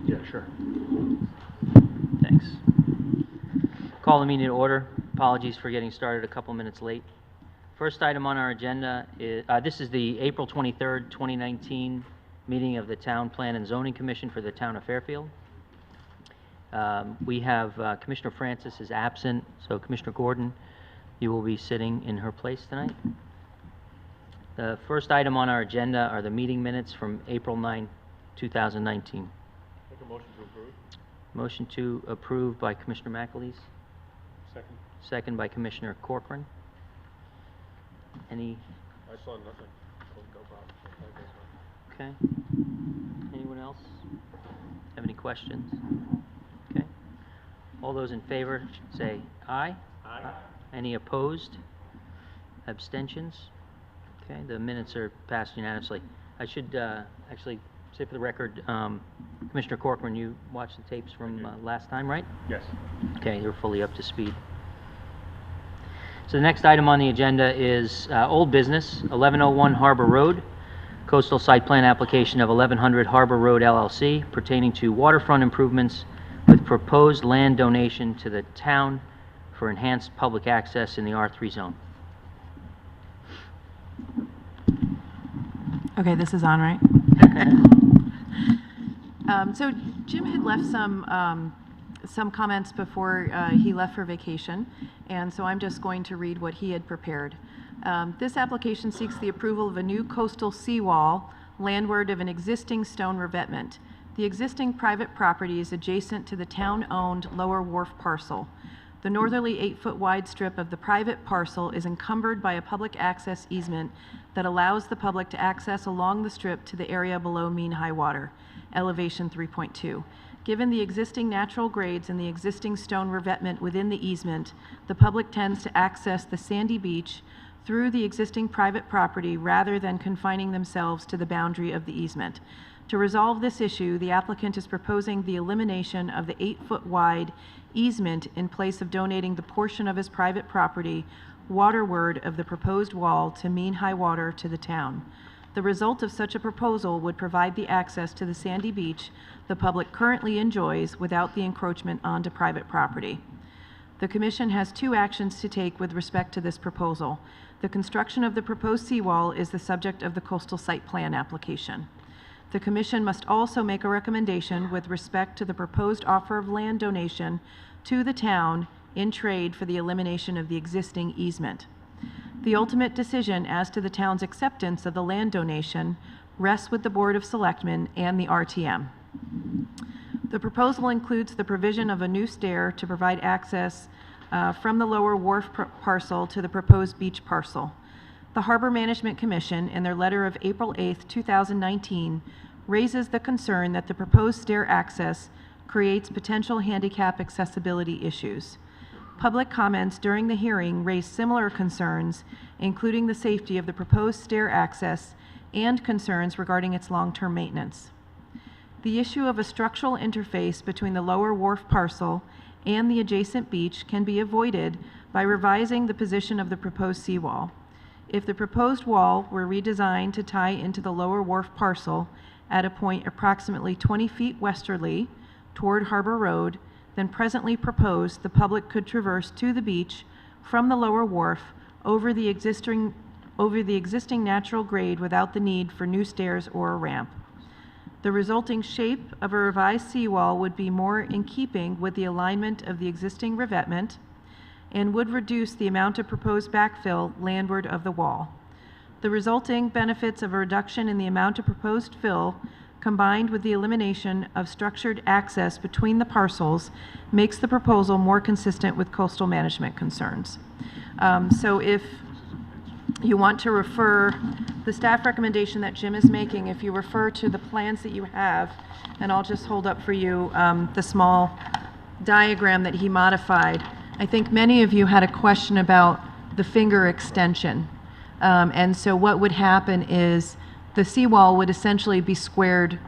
Yeah, sure. Thanks. Call the meeting to order. Apologies for getting started a couple minutes late. First item on our agenda is, this is the April 23rd, 2019 meeting of the Town Plan and Zoning Commission for the Town of Fairfield. We have Commissioner Francis is absent, so Commissioner Gordon, you will be sitting in her place tonight. The first item on our agenda are the meeting minutes from April 9, 2019. Make a motion to approve. Motion to approve by Commissioner McAleese. Second. Second by Commissioner Corcoran. Any? I saw nothing. No problem. Okay. Anyone else have any questions? Okay. All those in favor say aye. Aye. Any opposed? Abstentions? Okay, the minutes are passed unanimously. I should actually say for the record, Commissioner Corcoran, you watched the tapes from last time, right? Yes. Okay, you're fully up to speed. So the next item on the agenda is old business, 1101 Harbor Road, coastal site plan application of 1100 Harbor Road LLC pertaining to waterfront improvements with proposed land donation to the town for enhanced public access in the R3 zone. Okay, this is on, right? So Jim had left some comments before he left for vacation, and so I'm just going to read what he had prepared. This application seeks the approval of a new coastal seawall landward of an existing stone revetment. The existing private property is adjacent to the town-owned Lower Wharf parcel. The northerly 8-foot wide strip of the private parcel is encumbered by a public access easement that allows the public to access along the strip to the area below mean high water, elevation 3.2. Given the existing natural grades and the existing stone revetment within the easement, the public tends to access the sandy beach through the existing private property rather than confining themselves to the boundary of the easement. To resolve this issue, the applicant is proposing the elimination of the 8-foot wide easement in place of donating the portion of his private property waterward of the proposed wall to mean high water to the town. The result of such a proposal would provide the access to the sandy beach the public currently enjoys without the encroachment onto private property. The Commission has two actions to take with respect to this proposal. The construction of the proposed seawall is the subject of the coastal site plan application. The Commission must also make a recommendation with respect to the proposed offer of land donation to the town in trade for the elimination of the existing easement. The ultimate decision as to the town's acceptance of the land donation rests with the Board of Selectmen and the RTM. The proposal includes the provision of a new stair to provide access from the Lower Wharf parcel to the proposed beach parcel. The Harbor Management Commission, in their letter of April 8, 2019, raises the concern that the proposed stair access creates potential handicap accessibility issues. Public comments during the hearing raised similar concerns, including the safety of the proposed stair access and concerns regarding its long-term maintenance. The issue of a structural interface between the Lower Wharf parcel and the adjacent beach can be avoided by revising the position of the proposed seawall. If the proposed wall were redesigned to tie into the Lower Wharf parcel at a point approximately 20 feet westerly toward Harbor Road, than presently proposed, the public could traverse to the beach from the Lower Wharf over the existing natural grade without the need for new stairs or a ramp. The resulting shape of a revised seawall would be more in keeping with the alignment of the existing revetment and would reduce the amount of proposed backfill landward of the wall. The resulting benefits of a reduction in the amount of proposed fill combined with the elimination of structured access between the parcels makes the proposal more consistent with coastal management concerns. So if you want to refer the staff recommendation that Jim is making, if you refer to the plans that you have, and I'll just hold up for you the small diagram that he modified. I think many of you had a question about the finger extension. And so what would happen is the seawall would essentially be squared,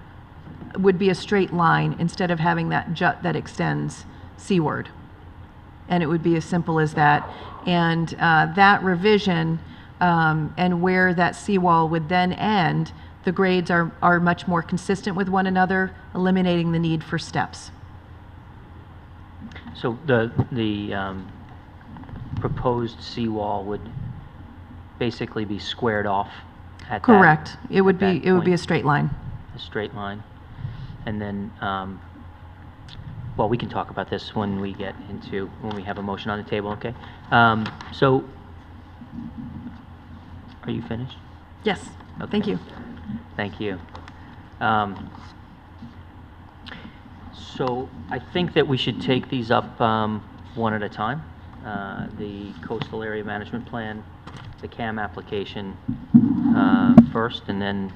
would be a straight line instead of having that jut that extends seaward. And it would be as simple as that. And that revision and where that seawall would then end the grades are much more consistent with one another, eliminating the need for steps. So the proposed seawall would basically be squared off at that? Correct. It would at be, that it would be a point? straight line. A straight line. And then, well, we can talk about this when we have a motion on the table, okay? So, are you finished? Yes, thank Okay. you. Thank you. So I think that we should take these up one at a time. The Coastal Area Management Plan, the CAM application first, and then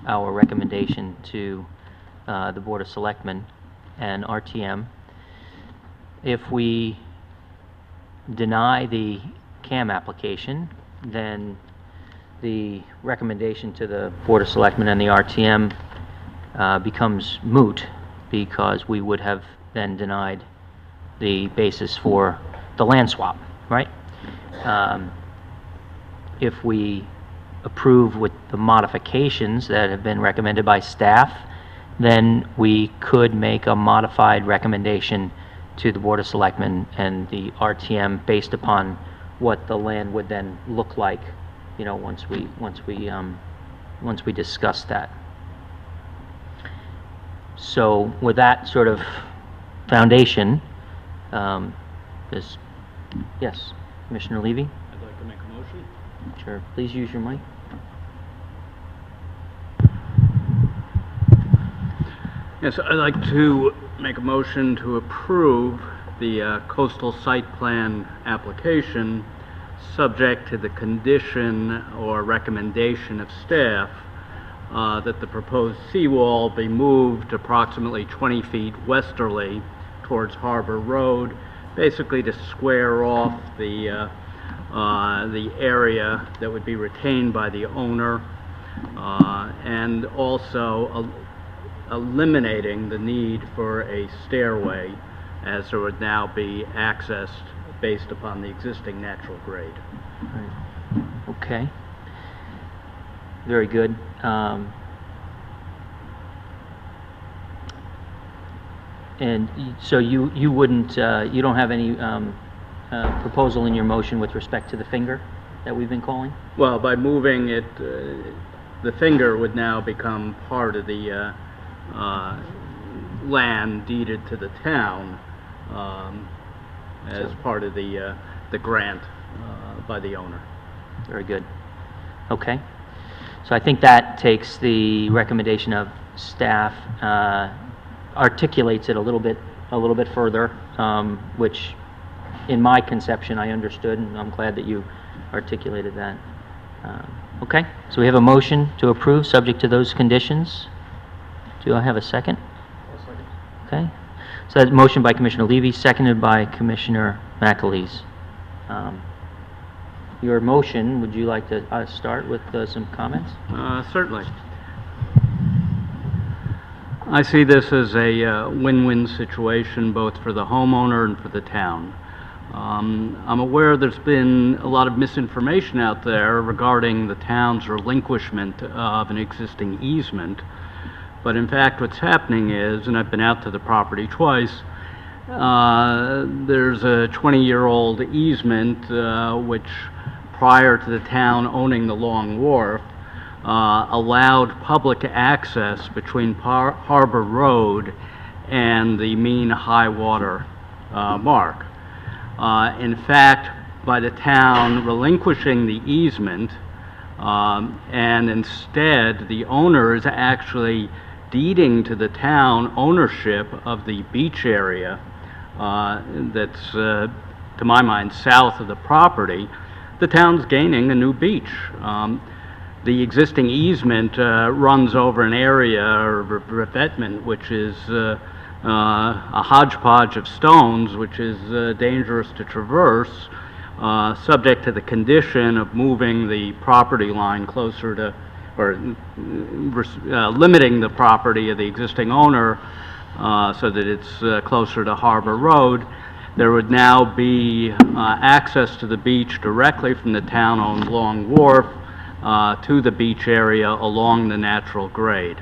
our recommendation to the Board of Selectmen and RTM. If we deny the CAM application, then the recommendation to the Board of Selectmen and the RTM becomes moot, because we would have then denied the basis for the land swap, right? If we approve with the modifications that have been recommended by staff, then we could make a modified recommendation to the Board of Selectmen and the RTM based upon what the land would then look like, you know, once we discuss that. So with that sort of foundation, yes, Commissioner Levy? I'd like to make a motion. Sure, please use your mic. Yes, I'd like to make a motion to approve the coastal site plan application, subject to the condition or recommendation of staff that the proposed seawall be moved approximately 20 feet westerly towards Harbor Road, basically to square off the area that would be retained by the owner, and also eliminating the need for a stairway, as there would now be accessed based upon the existing natural grade. Right. Okay. Very good. So you wouldn't, you don't have any proposal in your motion with respect to the finger that we've been calling? Well, by moving it, the finger would now become part of the land deeded to the town as part of the grant by the owner. Very good. Okay. So I think that takes the recommendation of staff, articulates it a little bit further, which in my conception I understood, and I'm glad that you articulated that. Okay, so we have a motion to approve subject to those conditions. Do I have a second? I'll second. Okay. So that's motion by Commissioner Levy, seconded by Commissioner McAleese. Your motion, would you like to start with some comments? Certainly. I see this as a win-win situation both for the homeowner and for the town. I'm aware there's been a lot of misinformation out there regarding the town's relinquishment of an existing easement, but in fact what's happening is, and I've been out to the property twice, there's a 20-year-old easement which, prior to the town owning the Long Wharf, allowed public access between Harbor Road and the mean high water mark. In fact, by the town relinquishing the easement, and instead the owner is actually deeding to the town ownership of the beach area that's, to my mind, south of the property, the town's gaining a new beach. The existing easement runs over an area or revetment which is a hodgepodge of stones, which is dangerous to traverse, subject to the condition of moving the property line closer to, or limiting the property of the existing owner so that it's closer to Harbor Road. There would now be access to the beach directly from the town-owned Long Wharf, to the beach area along the natural grade.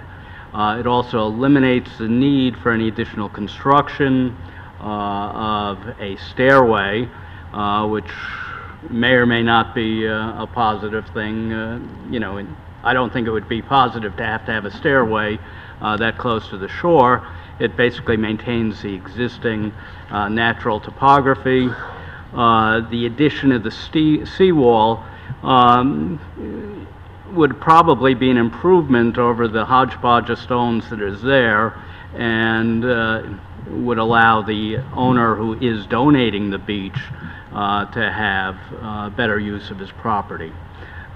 It also eliminates the need for any additional construction of a stairway, which may or may not be a positive thing. You know, I don't think it would be positive to have a stairway that close to the shore. It basically maintains the existing natural topography. The addition of the seawall would probably be an improvement over the hodgepodge of stones that is there, and would allow the owner who is donating the beach to have better use of his property.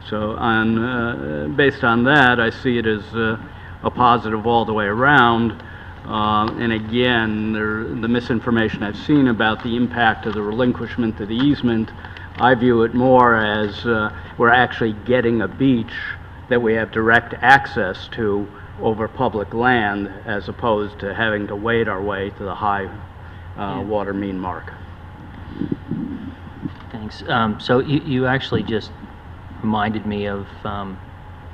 So based on that, I see it as a positive all the way around. And again, the misinformation I've seen about the impact of the relinquishment of the easement, I view it more as we're actually getting a beach that we have direct access to over public land, as opposed to having to wade our way to the high water mean mark. Thanks. So you actually just reminded me of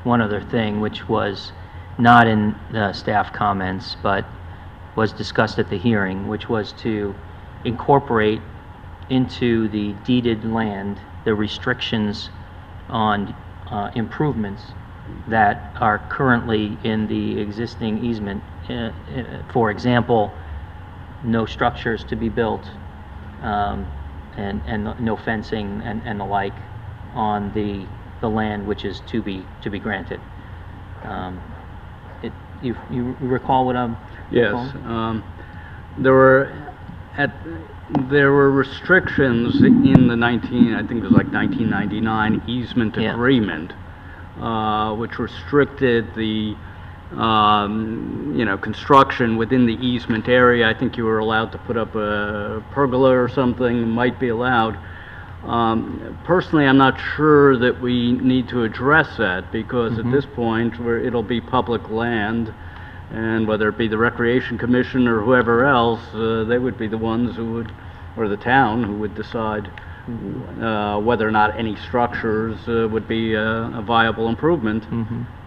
one other thing, which was not in the staff comments, but was discussed at the hearing, which was to incorporate into the deeded land the restrictions on improvements that are currently in the existing easement. For example, no structures to be built, and no fencing and the like on the land which is to be granted. You recall what I'm Yes, recalling? there were restrictions in the I think it was like 1999 easement Yeah. agreement, which restricted the construction within the easement area. I think you were allowed to put up a pergola or something, might be allowed. Personally, I'm not sure that we need to address that, because at this point, it'll be public land, and whether it be the Recreation Commission or whoever else, they would be the ones who would, or the town, who would decide whether or not any structures would be a viable improvement.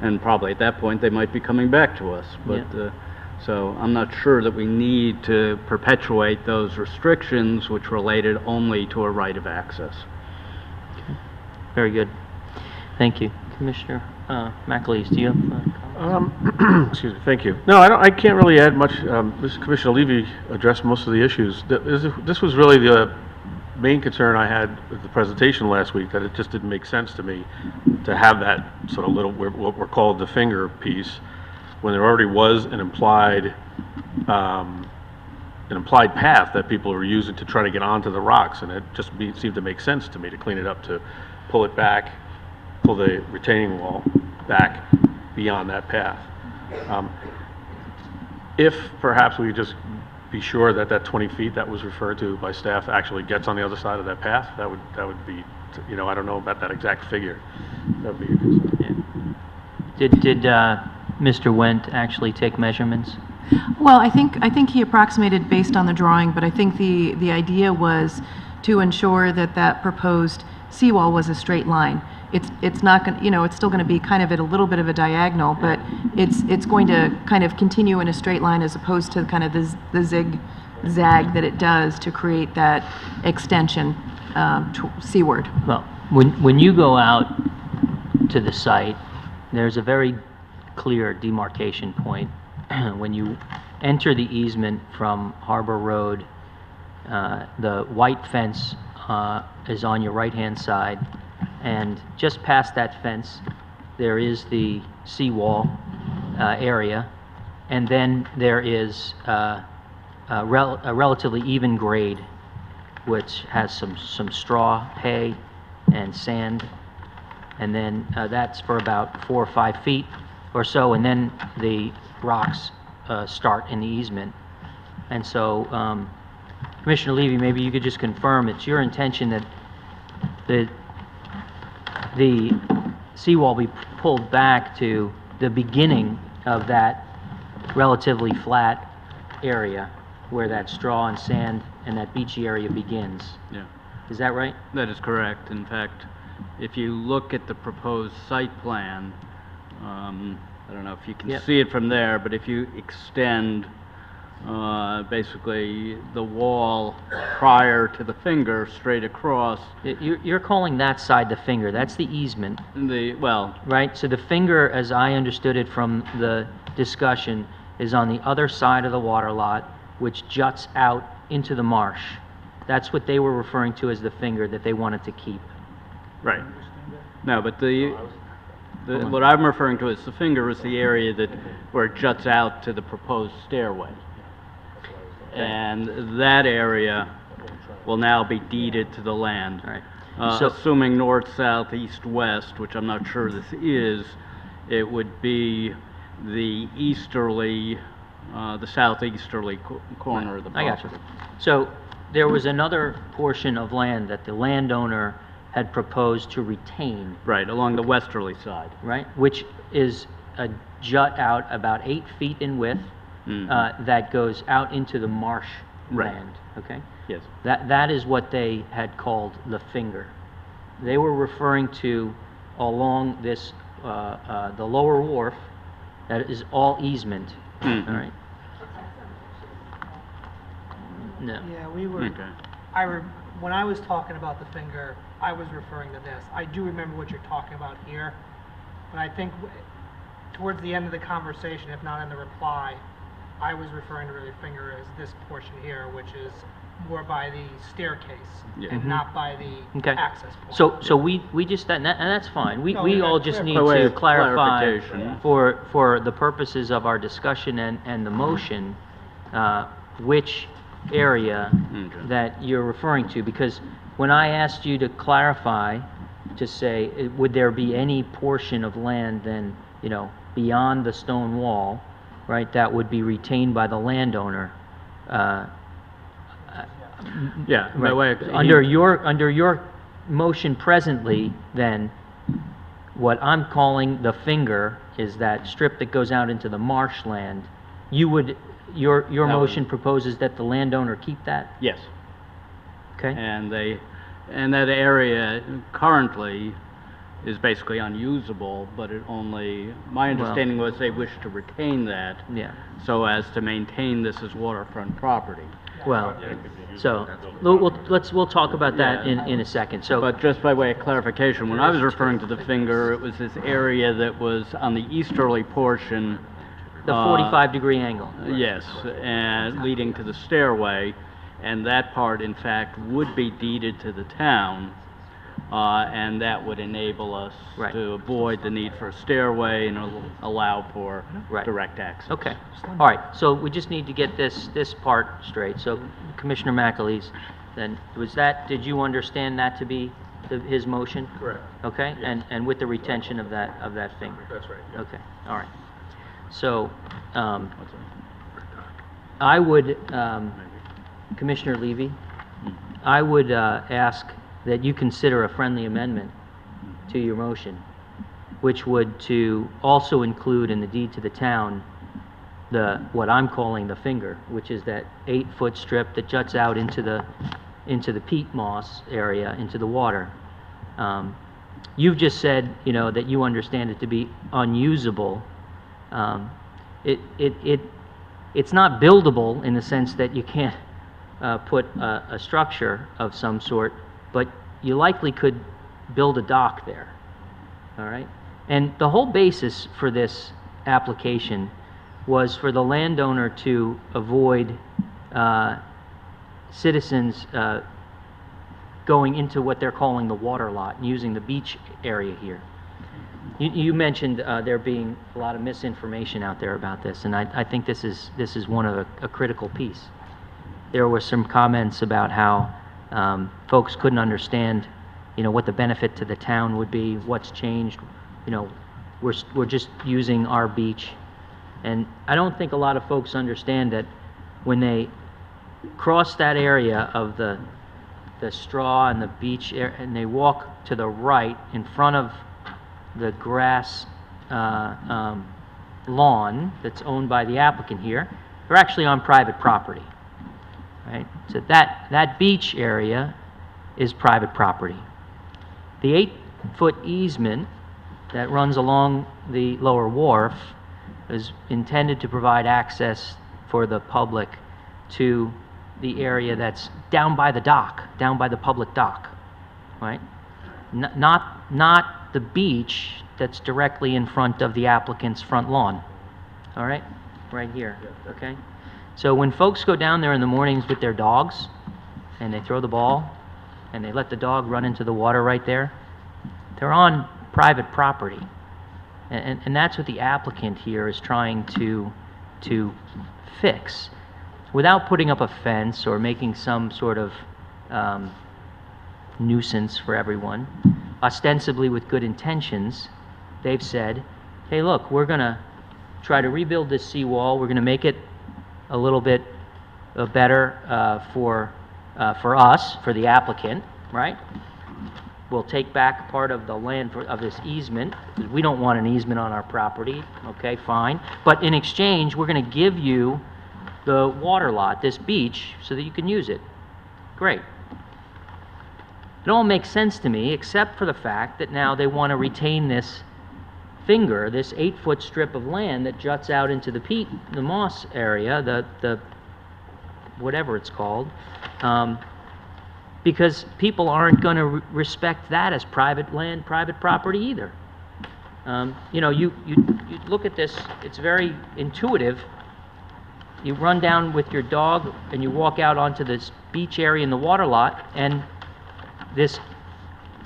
And probably at that point, they might be coming back to us. But so I'm not sure that we need to perpetuate those restrictions, which related only to a right of access. Okay. Very good. Thank you. Commissioner McAleese, do you have Excuse me, thank you. No, I can't really add much. Commissioner Levy addressed most of the issues. This was really the main concern I had with the presentation last week, that it just didn't make sense to me to have that sort of little, what we're called the finger piece, when there already was an implied path that people were using to try to get onto the rocks, and it just seemed to make sense to me to clean it up, to pull it back, pull the retaining wall back beyond that path. If perhaps we could just be sure that that 20 feet that was referred to by staff actually gets on the other side of that path, that would be, I don't know about that exact figure. That would be a concern. Did Mr. Wendt actually take measurements? Well, I think he approximated based on the drawing, but I think the idea was to ensure that that proposed seawall was a straight line. It's not going, it's still going to be kind of at a little bit of a diagonal, but it's going to kind of continue in a straight line, as opposed to kind of the zigzag that it does to create that extension seaward. Well, when you go out to the site, there's a very clear demarcation point. When you enter the easement from Harbor Road, the white fence is on your right-hand side, and just past that fence there is the seawall area, and then there is a relatively even grade which has some straw, hay, and sand, and then that's for about 4 or 5 feet or so, and then the rocks start in the easement. And so Commissioner Levy, maybe you could just confirm it's your intention that the seawall be pulled back to the beginning of that relatively flat area where that straw and sand and that beachy area begins. Yeah. Is that right? That is correct. In fact, if you look at the proposed site plan, I don't know if you can Yep. see it from there, but if you extend basically the wall prior to the finger straight across, You're calling that side the finger, that's the easement, well, right? So the finger, as I understood it from the discussion, is on the other side of the water lot, which juts out into the marsh. That's what they were referring to as the finger that they wanted to keep. right. No, but what I'm referring to as the finger is the area where it juts out to the proposed stairway. And that area will now be deeded to the land. All right. So- Assuming north, south, east, west, which I'm not sure this is, it would be the easterly, the southeasterly corner of the I property. got you. So there was another portion of land that the landowner had proposed to retain, Right, along the westerly side. right? Which is a jut out about 8 feet in width that goes out into the marsh Right. land, okay? Yes. That is what they had called the finger. They were referring to along this, the lower wharf, that is all easement, all right? No. Yeah, we were, Okay. when I was talking about the finger, I was referring to this. I do remember what you're talking about here, but I think towards the end of the conversation, if not in the reply, I was referring to the finger as this portion here, which is more by the staircase Yeah. and not by the Okay. access point. So we just, and that's fine. We No, we we all got just clear- need By way to of clarify clarification. for the purposes of our discussion and the motion, which area Okay. that you're referring to, because when I asked you to clarify, to say, would there be any portion of land then, beyond the stone wall, right, that would be retained by the landowner, Yeah, by right. way of... Under your motion presently, then, what I'm calling the finger is that strip that goes out into the marshland. Your That would- motion proposes that the landowner keep that, Yes. okay? And that area currently is basically unusable, but my understanding was they wish to retain that Yeah, so as to maintain this as waterfront property. well, so, we'll talk about that in a second, so. But just by way of clarification, when I was referring to the finger, it was this area that was on the easterly portion. The 45-degree angle. Yes, and leading to the stairway, and that part, in fact, would be deeded to the town, and that would enable us Right. to avoid the need for a stairway and allow for Right. direct access. Okay, all right, so we just need to get this part straight. So Commissioner McAleese, then, did you understand that to be his motion? Correct. Okay, and with the retention of that finger? That's right, yeah. Okay, all right. So, I would, Commissioner Levy, I would ask that you consider a friendly amendment to your motion, which would to also include in the deed to the town what I'm calling the finger, which is that 8-foot strip that juts out into the peat moss area, into the water. You've just said, that you understand it to be unusable. It's not buildable in the sense that you can't put a structure of some sort, but you likely could build a dock there, all right? And the whole basis for this application was for the landowner to avoid citizens going into what they're calling the water lot and using the beach area here. You mentioned there being a lot of misinformation out there about this, and I think this is one of a critical piece. There were some comments about how folks couldn't understand, what the benefit to the town would be, what's changed. We're just using our beach, and I don't think a lot of folks understand that when they cross that area of the straw and the beach area, and they walk to the right in front of the grass lawn that's owned by the applicant here, they're actually on private property, right? So that beach area is private property. The 8-foot easement that runs along the lower wharf is intended to provide access for the public to the area that's down by the dock, down by the public dock, right? Not the beach that's directly in front of the applicant's front lawn, all right? Right here, okay? So when folks go down there in the mornings with their dogs, and they throw the ball, and they let the dog run into the water right there, they're on private property. And that's what the applicant here is trying to fix. Without putting up a fence or making some sort of nuisance for everyone, ostensibly with good intentions, they've said, hey, look, we're going to try to rebuild this seawall. We're going to make it a little bit better for us, for the applicant, right? We'll take back part of the land of this easement, because we don't want an easement on our property, okay, fine. But in exchange, we're going to give you the water lot, this beach, so that you can use it. Great. It all makes sense to me, except for the fact that now they want to retain this finger, this 8-foot strip of land that juts out into the moss area, the whatever it's called, because people aren't going to respect that as private land, private property either. You know, you look at this, it's very intuitive. You run down with your dog and you walk out onto this beach area in the water lot, and this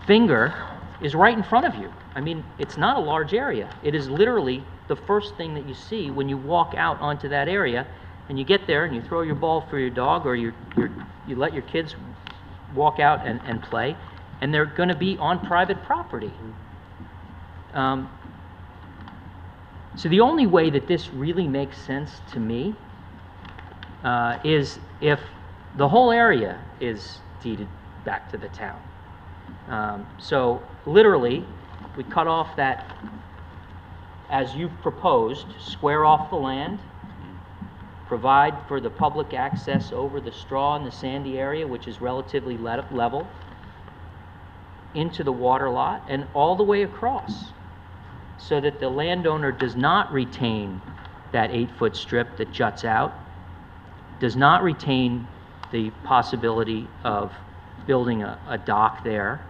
finger is right in front of you. I mean, it's not a large area. It is literally the first thing that you see when you walk out onto that area, and you get there and you throw your ball for your dog, or you let your kids walk out and play, and they're going to be on private property. So the only way that this really makes sense to me is if the whole area is deeded back to the town. So literally, we cut off that, as you've proposed, square off the land, provide for the public access over the straw and the sandy area, which is relatively level, into the water lot and all the way across, so that the landowner does not retain that 8-foot strip that juts out, does not retain the possibility of building a dock there.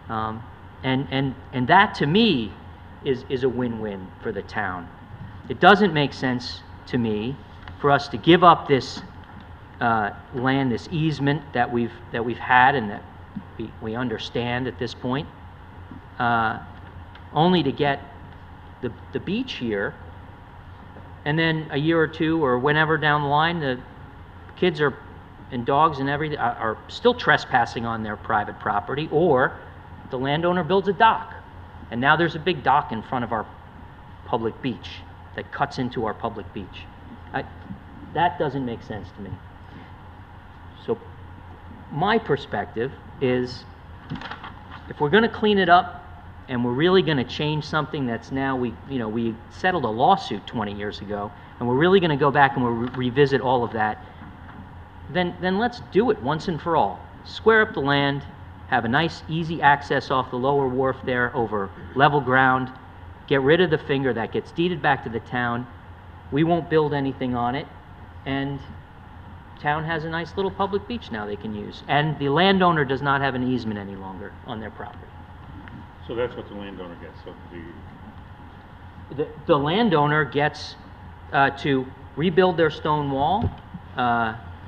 And that, to me, is a win-win for the town. It doesn't make sense to me for us to give up this land, this easement that we've had and that we understand at this point, only to get the beach here, and then a year or two or whenever down the line, the kids and dogs and everything are still trespassing on their private property, or the landowner builds a dock, and now there's a big dock in front of our public beach that cuts into our public beach. That doesn't make sense to me. So my perspective is, if we're going to clean it up and we're really going to change something that's now, we settled a lawsuit 20 years ago, and we're really going to go back and we'll revisit all of that, then let's do it once and for all. Square up the land, have a nice easy access off the lower wharf there over level ground, get rid of the finger, that gets deeded back to the town. We won't build anything on it, and town has a nice little public beach now they can use, and the landowner does not have an easement any longer on their property. So that's what the landowner gets, so The landowner gets to rebuild their stone wall,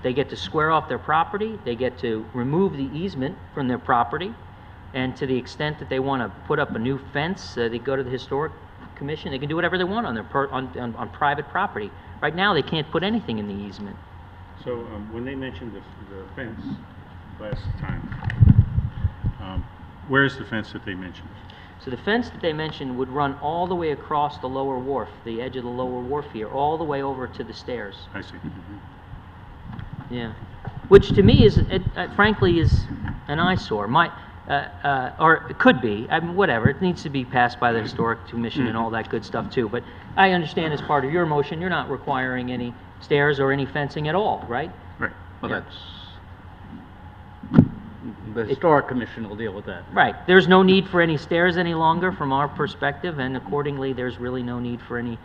they get to square off their property, they get to remove the easement from their property, and to the extent that they want to put up a new fence, they go to the historic commission, they can do whatever they want on their on private property. Right now, they can't put anything in the easement. So when they mentioned the fence last time, where's the fence that they mentioned? So the fence that they mentioned would run all the way across the lower wharf, the edge of the lower wharf here, all the way over to the stairs. I see. Yeah, which to me is, frankly, is an eyesore. Or it could be. I mean, whatever. It needs to be passed by the historic commission and all that good stuff too. But I understand as part of your motion, you're not requiring any stairs or any fencing at all, right? Right. Well, Yeah. that's The Historic Commission will deal with that. Right, there's no need for any stairs any longer from our perspective, and accordingly, there's really no need for any,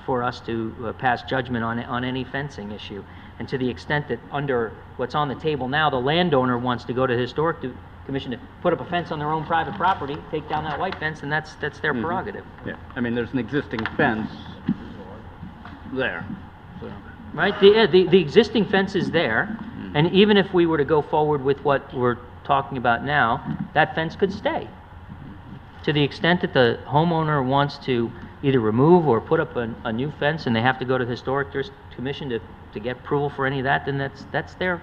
for us to pass judgment on any fencing issue. And to the extent that under what's on the table now, the landowner wants to go to the Historic Commission to put up a fence on their own private property, take down that white fence, and that's their prerogative. Yeah, I mean, there's an existing fence there, so. Right, the existing fence is there, and even if we were to go forward with what we're talking about now, that fence could stay. To the extent that the homeowner wants to either remove or put up a new fence, and they have to go to the Historic Commission to get approval for any of that, then that's their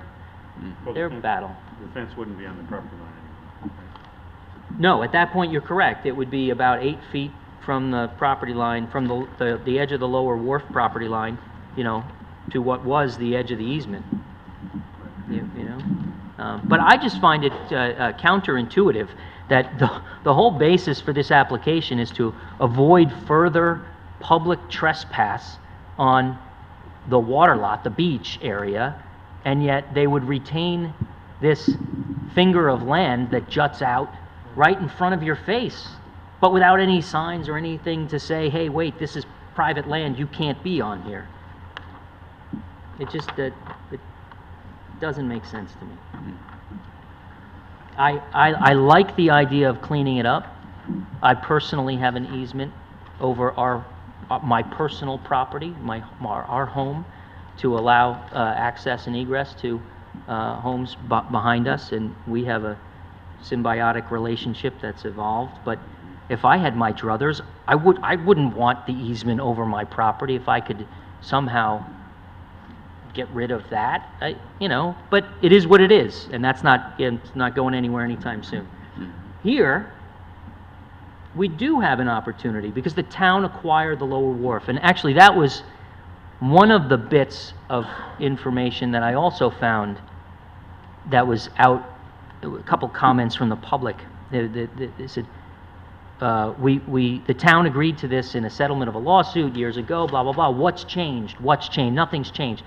battle. The fence wouldn't be on the property line anymore. No, at that point, you're correct. It would be about 8 feet from the property line, from the edge of the lower wharf property line, to what was the edge of the easement. But I just find it counterintuitive that the whole basis for this application is to avoid further public trespass on the water lot, the beach area, and yet they would retain this finger of land that juts out right in front of your face, but without any signs or anything to say, hey, wait, this is private land, you can't be on here. It just it doesn't make sense to me. I like the idea of cleaning it up. I personally have an easement over my personal property, our home, to allow access and egress to homes behind us, and we have a symbiotic relationship that's evolved. But if I had my druthers, I wouldn't want the easement over my property if I could somehow get rid of that, but it is what it is, and it's not going anywhere anytime soon. Here, we do have an opportunity because the town acquired the lower wharf, and actually that was one of the bits of information that I also found that was out, a couple comments from the public. They said, the town agreed to this in a settlement of a lawsuit years ago, blah, blah, blah. What's changed? What's changed? Nothing's changed.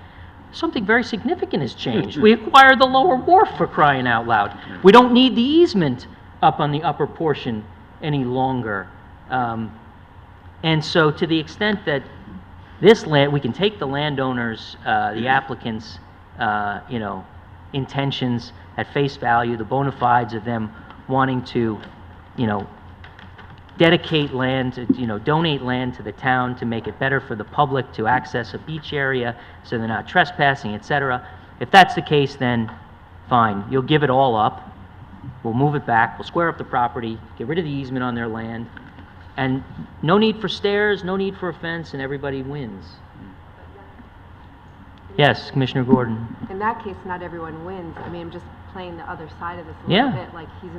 Something very significant has changed. We acquired the lower wharf, for crying out loud. We don't need the easement up on the upper portion any longer. And so to the extent that this land, we can take the landowners, the applicants, intentions at face value, the bona fides of them wanting to, dedicate land, donate land to the town to make it better for the public to access a beach area so they're not trespassing, etc. If that's the case, then fine. You'll give it all up. We'll move it back. We'll square up the property, get rid of the easement on their land, and no need for stairs, no need for a fence, and everybody wins. Yes, Commissioner Gordon. In that case, not everyone wins. I mean, I'm just playing the other side of this a Yeah. little bit. Like, he's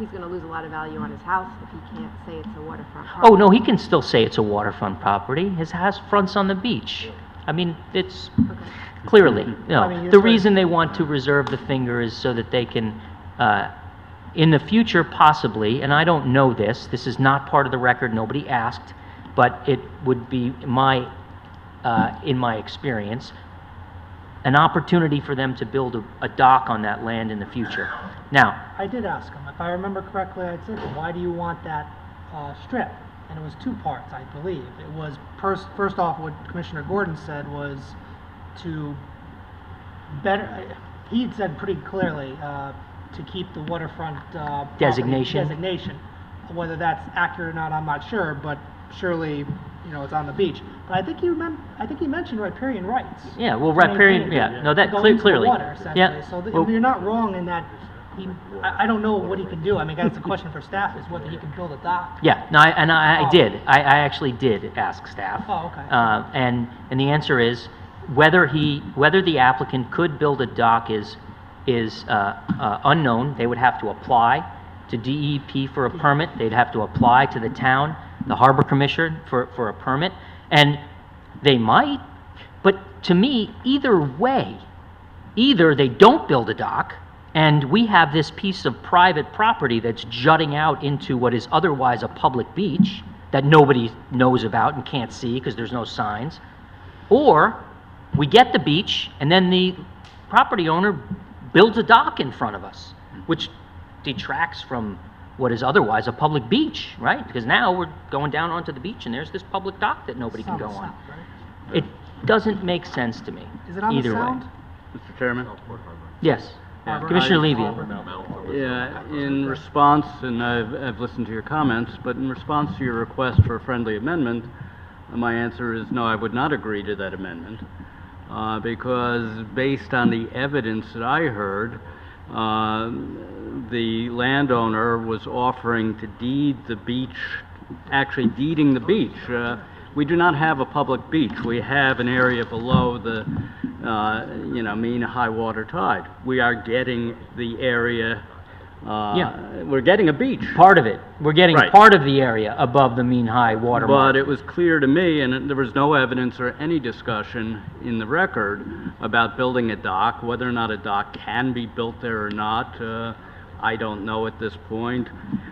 gonna lose a lot of value on his house if he can't say it's a waterfront Oh, property. no, he can still say it's a waterfront property. His house fronts on the beach. I mean, it's clearly, the reason they want to reserve the finger is so that they can, in the future possibly, and I don't know this is not part of the record, nobody asked, but it would be in my experience, an opportunity for them to build a dock on that land in the future. Now, I did ask him, if I remember correctly, I said, why do you want that strip? And it was two parts, I believe. It was, first off, what Commissioner Gordon said was to he had said pretty clearly to keep the waterfront property designation. Whether that's accurate or not, I'm not sure, but surely, it's on the beach. But I think he mentioned riparian rights. yeah, well, riparian, yeah, no, that Go into the clearly. water, essentially. Yeah. So Well, you're not wrong in that. I don't know what he can do. I mean, that's a question for staff, is whether he can build a dock. yeah, no, I did. I actually did ask staff. Oh, okay. And the answer is whether the applicant could build a dock is unknown. They would have to apply to DEP for a permit. They'd have to apply to the town, the harbor commissioner for a permit, and they might. But to me, either way, either they don't build a dock, and we have this piece of private property that's jutting out into what is otherwise a public beach that nobody knows about and can't see because there's no signs, or we get the beach and then the property owner builds a dock in front of us, which detracts from what is otherwise a public beach, right? Because now we're going down onto the beach and there's this public dock that nobody can go on. It doesn't make sense to me, Is it on the either way. sound? Mr. Chairman? Yes, Yeah. Commissioner Levy. Yeah, in response, and I've listened to your comments, but in response to your request for a friendly amendment, my answer is no, I would not agree to that amendment, because based on the evidence that I heard, the landowner was offering to deed the beach, actually deeding the beach. We do not have a public beach. We have an area below the, mean high water tide. We are getting the area, we're getting a beach. Part of it. We're getting Right. part of the area above the mean high water mark. But it was clear to me, and there was no evidence or any discussion in the record about building a dock. Whether or not a dock can be built there or not, I don't know at this point.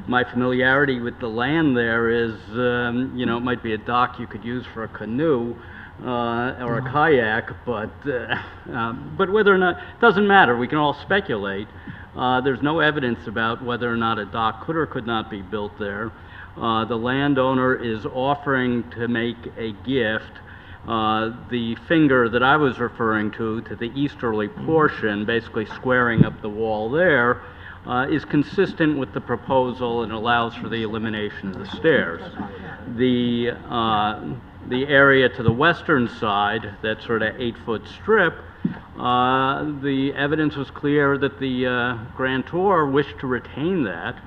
My familiarity with the land there is, it might be a dock you could use for a canoe or a kayak, but whether or not, it doesn't matter. We can all speculate. There's no evidence about whether or not a dock could or could not be built there. The landowner is offering to make a gift. The finger that I was referring to the easterly portion, basically squaring up the wall there, is consistent with the proposal and allows for the elimination of the stairs. The area to the western side, that sort of 8-foot strip, the evidence was clear that the grantor wished to retain that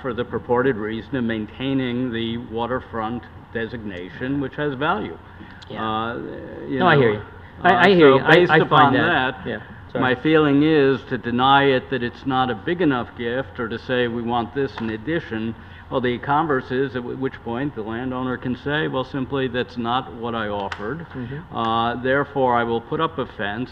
for the purported reason of maintaining the waterfront designation, which has value. Yeah. No, I hear you. I hear you. So based I upon find that. Yeah. Sorry. My feeling is to deny it that it's not a big enough gift, or to say we want this in addition. Well, the converse is, at which point the landowner can say, well, simply that's not what I offered. Therefore, I will put up a fence.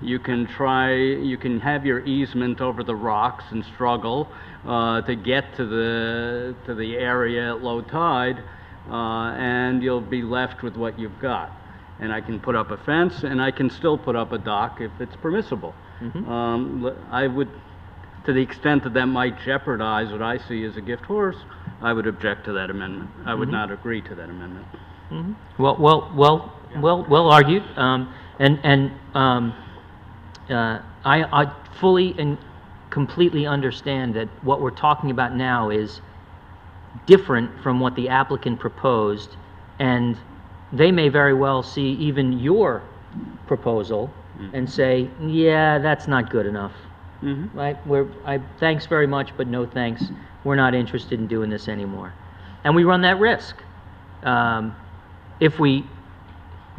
You can have your easement over the rocks and struggle to get to the area at low tide, and you'll be left with what you've got. And I can put up a fence, and I can still put up a dock if it's permissible. I would, to the extent that that might jeopardize what I see as a gift horse, I would object to that amendment. I would not agree to that amendment. Well argued. I fully and completely understand that what we're talking about now is different from what the applicant proposed, and they may very well see even your proposal and say, yeah, that's not good enough. Right? Thanks very much, but no thanks. We're not interested in doing this anymore. And we run that risk. If we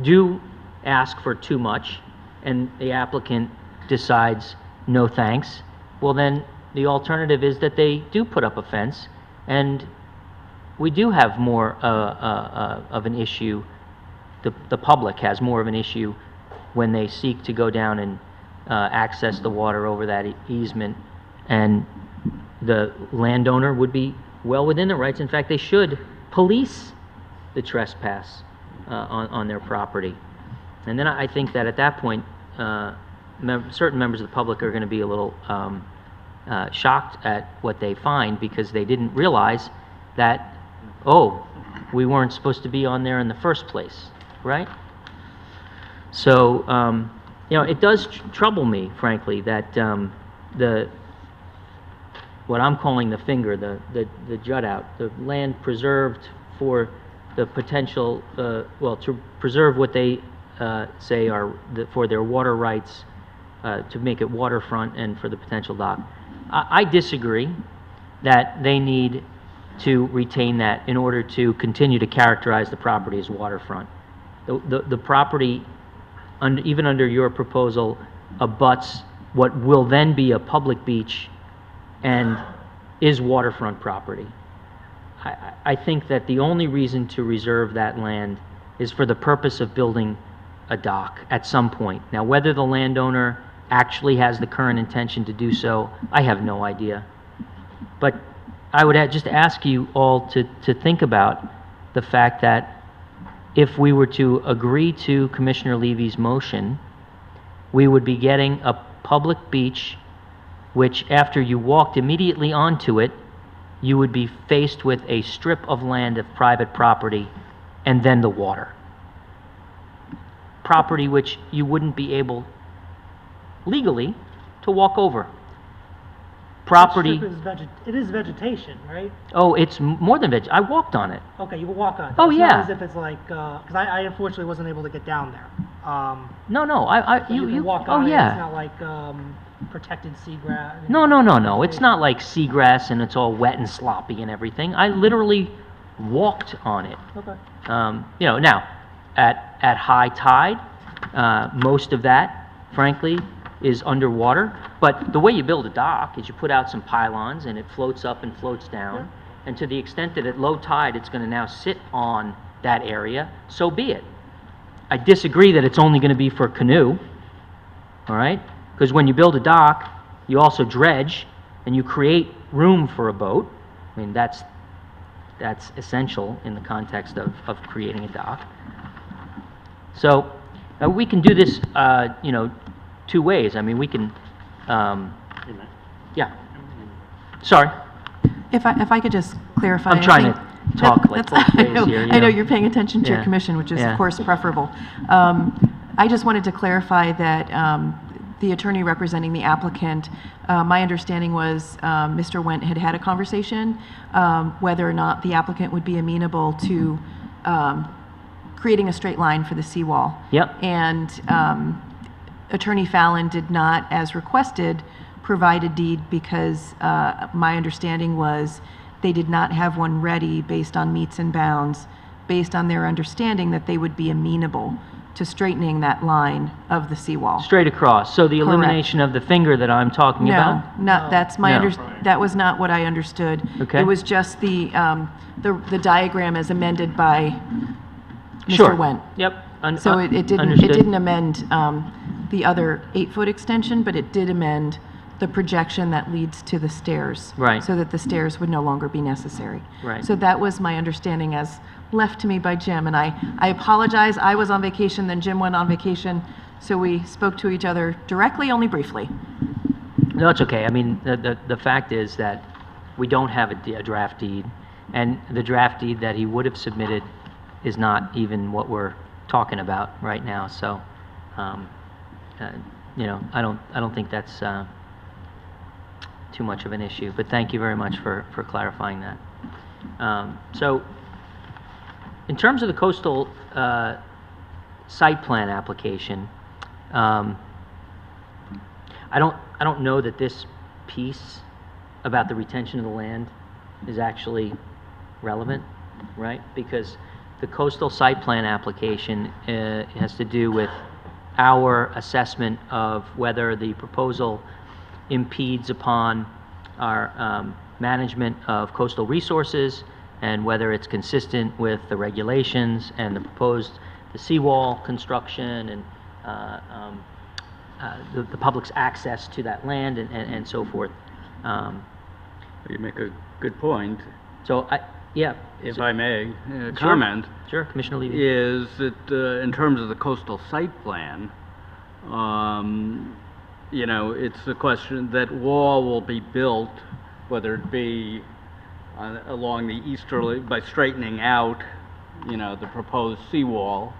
do ask for too much and the applicant decides no thanks, well then the alternative is that they do put up a fence, and we do have more of an issue. The public has more of an issue when they seek to go down and access the water over that easement, and the landowner would be well within their rights. In fact, they should police the trespass on their property. And then I think that at that point, certain members of the public are going to be a little shocked at what they find, because they didn't realize that, oh, we weren't supposed to be on there in the first place, right? So, it does trouble me, frankly, that what I'm calling the finger, the jut out, the land preserved for the potential, to preserve what they say are for their water rights, to make it waterfront and for the potential dock. I disagree that they need to retain that in order to continue to characterize the property as waterfront. The property, even under your proposal, abuts what will then be a public beach and is waterfront property. I think that the only reason to reserve that land is for the purpose of building a dock at some point. Now, whether the landowner actually has the current intention to do so, I have no idea. But I would just ask you all to think about the fact that if we were to agree to Commissioner Levy's motion, we would be getting public beach, which after you walked immediately onto it, you would be faced with a strip of land of private property and then the water. Property which you wouldn't be able legally to walk over. Property, It is vegetation, right? oh, it's more than I walked on it. Okay, you can walk on it. Oh, It's yeah. not as if it's like, because I unfortunately wasn't able to get down there. No, So you can walk oh on it. It's yeah. not like protected seagrass. No. It's not like seagrass and it's all wet and sloppy and everything. I literally walked on it. Okay. Now, at high tide, most of that, frankly, is underwater. But the way you build a dock is you put out some pylons and it floats up and floats down. Yeah. And to the extent that at low tide it's going to now sit on that area, so be it. I disagree that it's only going to be for canoe, all right? Because when you build a dock, you also dredge and you create room for a boat. I mean, that's essential in the context of creating a dock. So we can do this, two ways. I mean, we can, yeah. Sorry, If I could just clarify. I'm I trying think to talk that- like that's- both ways here. I know you're paying attention to your Yeah. commission, which is Yeah. of course preferable. I just wanted to clarify that the attorney representing the applicant, my understanding was Mr. Wendt had had a conversation whether or not the applicant would be amenable to creating a straight line for the seawall. Yep. And Attorney Fallon did not, as requested, provide a deed because my understanding was they did not have one ready based on meets and bounds, based on their understanding that they would be amenable to straightening that line of the seawall. Straight across. So the elimination of the finger that I'm talking No, about? not, that's my No. that was not what I understood. Okay. It was just the diagram as amended by Sure. Mr. Wendt. Yep. So it didn't, Understood. it didn't amend the other 8-foot extension, but it did amend the projection that leads to the stairs. Right. So that the stairs would no longer be necessary. Right. So that was my understanding as left to me by Jim, and I apologize, I was on vacation, then Jim went on vacation, so we spoke to each other directly, only briefly. No, it's okay. I mean, the fact is that we don't have a draft deed, and the draft deed that he would have submitted is not even what we're talking about right now. So, I don't think that's too much of an issue. But thank you very much for clarifying that. So, in terms of the coastal site plan application, I don't know that this piece about the retention of the land is actually relevant, right? Because the coastal site plan application has to do with our assessment of whether the proposal impedes upon our management of coastal resources and whether it's consistent with the regulations and the seawall construction and the public's access to that land and so forth. You make a good point, Yeah. if I may comment. Sure, Commissioner Levy. Is that in terms of the coastal site plan, it's a question that wall will be built, whether it be along the easterly, by straightening out, the proposed seawall.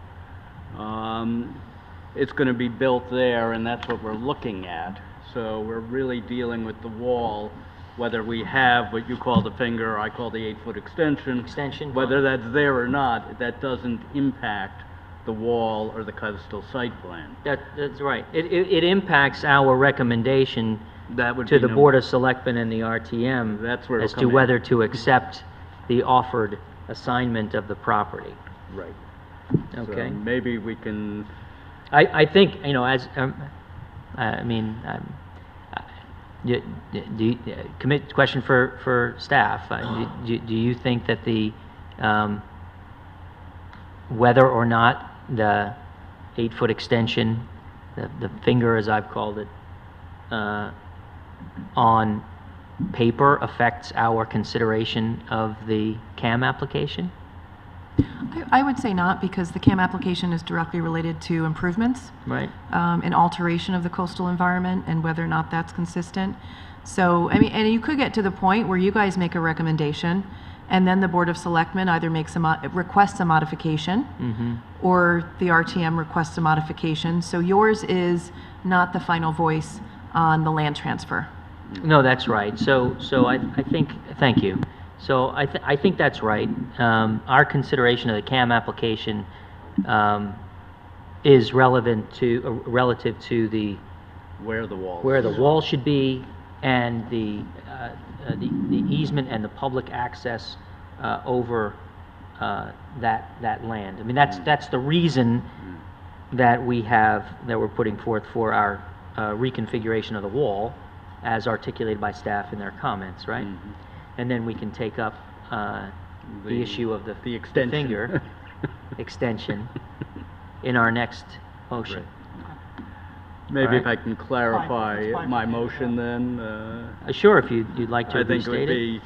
It's going to be built there, and that's what we're looking at. So we're really dealing with the wall, whether we have what you call the finger, I call the 8-foot extension. Whether that's there or not, that doesn't impact the wall or the coastal site plan. That's right. It impacts our recommendation That would to be the no- Board of Selectmen and the RTM That's where it'll as to come in. whether to accept the offered assignment of the property. Right. Okay? So maybe we can, I think, question for staff. Do you think that whether or not the 8-foot extension, the finger as I've called it, on paper affects our consideration of the CAM application? I would say not, because the CAM application is directly related to improvements, Right? and alteration of the coastal environment and whether or not that's consistent. So, I mean, and you could get to the point where you guys make a recommendation and then the Board of Selectmen either makes requests a modification or the RTM requests a modification. So yours is not the final voice on the land transfer. No, that's right. So I think, thank you. So I think that's right. Our consideration of the CAM application is relevant to, relative to the, Where the wall. where the wall should be and the easement and the public access over that land. I mean, that's the reason that we're putting forth for our reconfiguration of the wall, as articulated by staff in their comments, right? And then we can take up the issue of the extension. finger extension in our next motion. Maybe if Alright. I can clarify It's fine. my motion then. Sure, if you'd like to I think it would restate it. be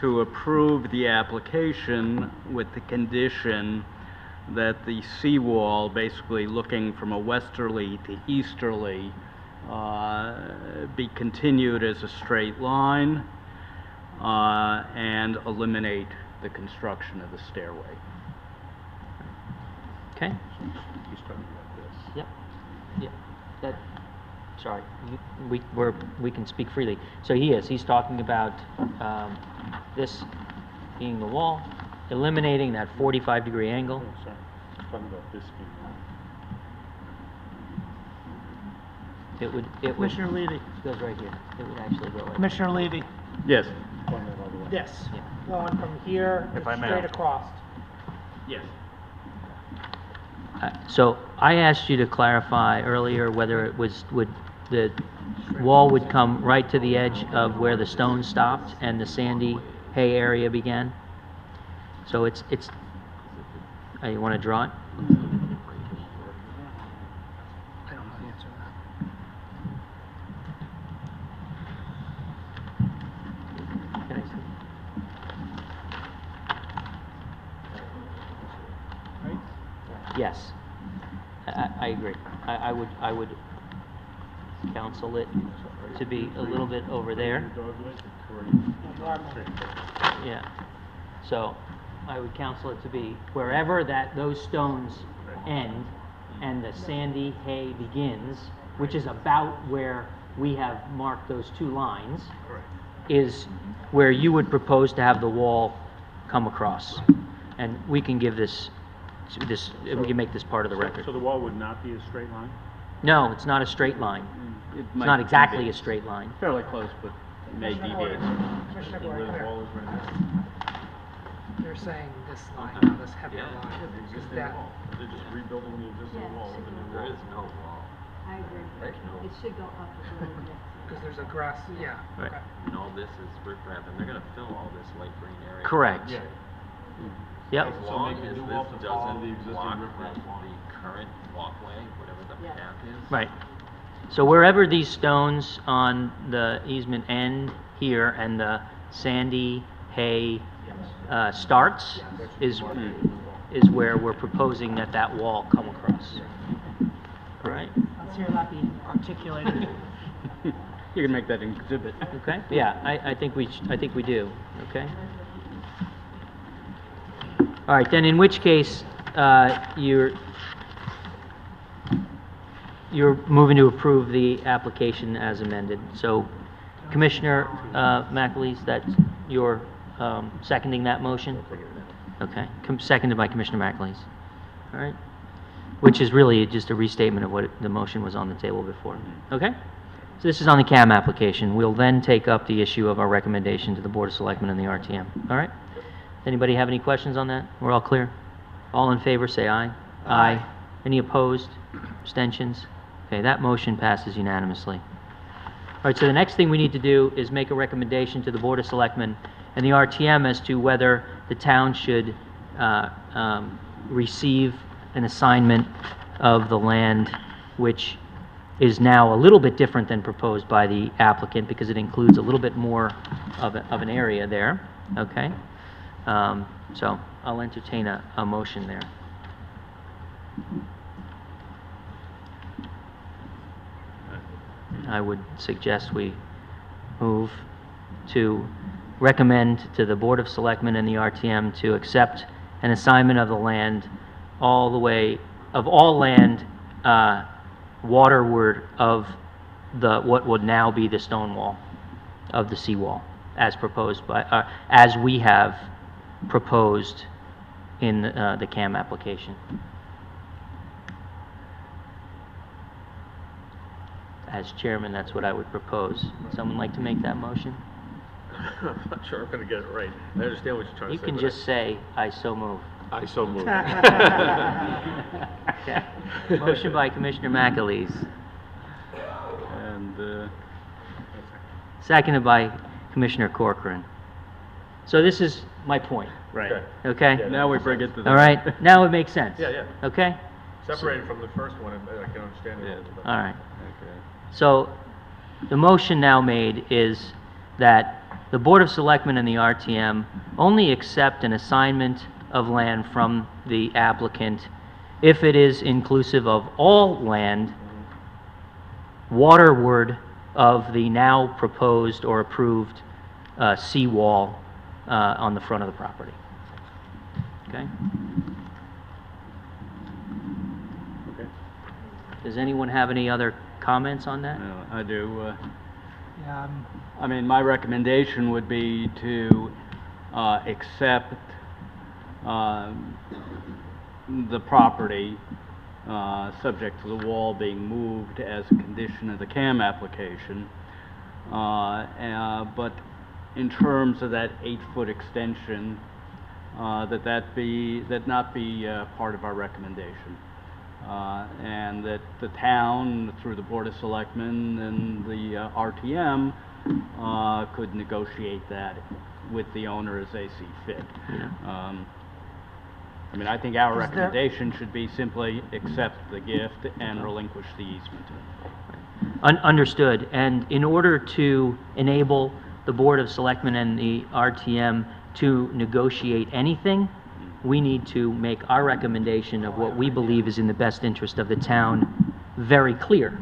to approve the application with the condition that the seawall, basically looking from a westerly to easterly, be continued as a straight line, and eliminate the construction of the stairway. Okay? He's talking about this. Yep. Yeah. That, sorry, we can speak freely. So he's talking about this being the wall, eliminating that 45-degree angle. Oh, sorry. He's talking about this being It would, Commissioner Levy, goes right here. It would actually go like, Commissioner Levy, Yes. going that all the way. yes, Yeah. going from here If I may. straight across. Yes. so I asked you to clarify earlier whether it was, the wall would come right to the edge of where the stone stopped and the sandy hay area began? So it's, you want to draw it? I don't know the answer to that. Can I see? Yes, I agree. I would counsel it to be a little bit over there. Yeah. So I would counsel it to be wherever those stones end and the sandy hay begins, which is about where we have marked those two lines, is where you would propose to have the wall come across. And we can give we can make this part of the record. So the wall would not be a straight line? No, it's not a straight line. It It's might not exactly a deviate. straight line. Fairly close, but it may deviate. Commissioner Where the Blair, wall is right now? you're saying this line, now this heavier The line, is existing that, wall. They're just rebuilding the existing wall with a new wall. There is no wall. I agree. It should go up a little bit. because there's a grass, yeah, Right. okay. And all this is riprap, and they're gonna fill all this light green area. Correct. Yeah. Yep. As So long make a as new wall this to follow the doesn't existing block riprap wall. the current walkway, whatever the Yeah. path is. Right. So wherever these stones on the easement end here and the sandy hay starts is where we're proposing that wall come across. All right? Let's hear that being articulated. You can make that an exhibit. Okay? Yeah, I think we do. Okay? All right, then in which case, you're moving to approve the application as amended. So Commissioner McAleese, that's your seconding that motion? Okay, seconded by Commissioner McAleese. All right? Which is really just a restatement of what the motion was on the table before. Okay? So this is on the CAM application. We'll then take up the issue of our recommendation to the Board of Selectmen and the RTM. All right? Anybody have any questions on that? We're all clear? All in favor, say aye. Aye. Any opposed? Abstentions? Okay, that motion passes unanimously. All right, so the next thing we need to do is make a recommendation to the Board of Selectmen and the RTM as to whether the town should receive an assignment of the land, which is now a little bit different than proposed by the applicant because it includes a little bit more of an area there, okay? So I'll entertain a motion there. I would suggest we move to recommend to the Board of Selectmen and the RTM to accept an assignment of the land all the way, of all land waterward of what would now be the stone wall of the seawall, as proposed by, as we have proposed in the CAM application. As chairman, that's what I would propose. Someone like to make that motion? I'm not sure I'm gonna get it right. I understand what you're trying to You say. can but just say, "I so move." I so move. Okay. Motion by Commissioner McAleese, And, seconded by Commissioner Corcoran. So this is my point, right. okay? Yeah. Now we bring it to the... All right, now it makes sense. Yeah, yeah. Okay? Separated from the first one, I can understand it a Yeah. little bit. All right. Okay. So the motion now made is that the Board of Selectmen and the RTM only accept an assignment of land from the applicant if it is inclusive of all land waterward of the now proposed or approved seawall on the front of the property. Okay? Okay. Does anyone have any other comments on that? No, I do. Yeah, I mean, my recommendation would be to accept the property, subject to the wall being moved as a condition of the CAM application. But in terms of that 8-foot extension, that not be part of our recommendation. And that the town, through the Board of Selectmen and the RTM, could negotiate that with the owner as they see fit. I mean, I think our Is there- recommendation should be simply accept the gift and relinquish the easement. Understood. And in order to enable the Board of Selectmen and the RTM to negotiate anything, we need to make our recommendation of what we believe is in the best interest of the town very clear.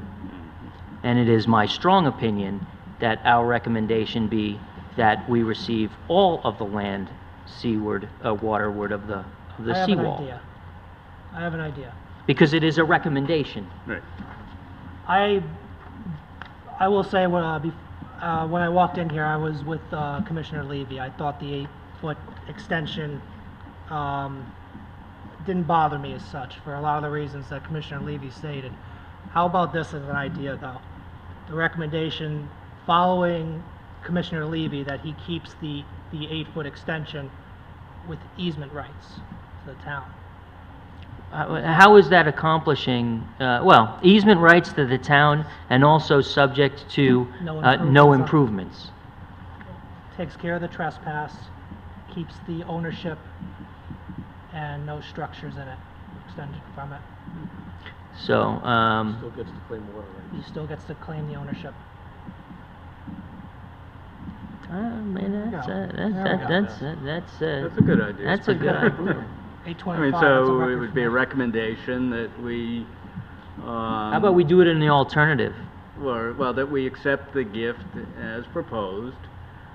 And it is my strong opinion that our recommendation be that we receive all of the land seaward, waterward of the seawall. I have an idea. Because it is a recommendation. Right. I will say, when I walked in here, I was with Commissioner Levy. I thought the 8-foot extension didn't bother me as such, for a lot of the reasons that Commissioner Levy stated. How about this as an idea, though? The recommendation following Commissioner Levy that he keeps the 8-foot extension with easement rights to the town. How is that accomplishing, well, easement rights to the town and also subject to no improvements? Takes care of the trespass, keeps the ownership, and no structures in it extended from it. So, Still gets to claim water rights. He still gets to claim the ownership. that's That's a good idea. That's a good idea. 825. I mean, that's a so record it would for be a me. recommendation that we, How about we do it in the alternative? well, that we accept the gift as proposed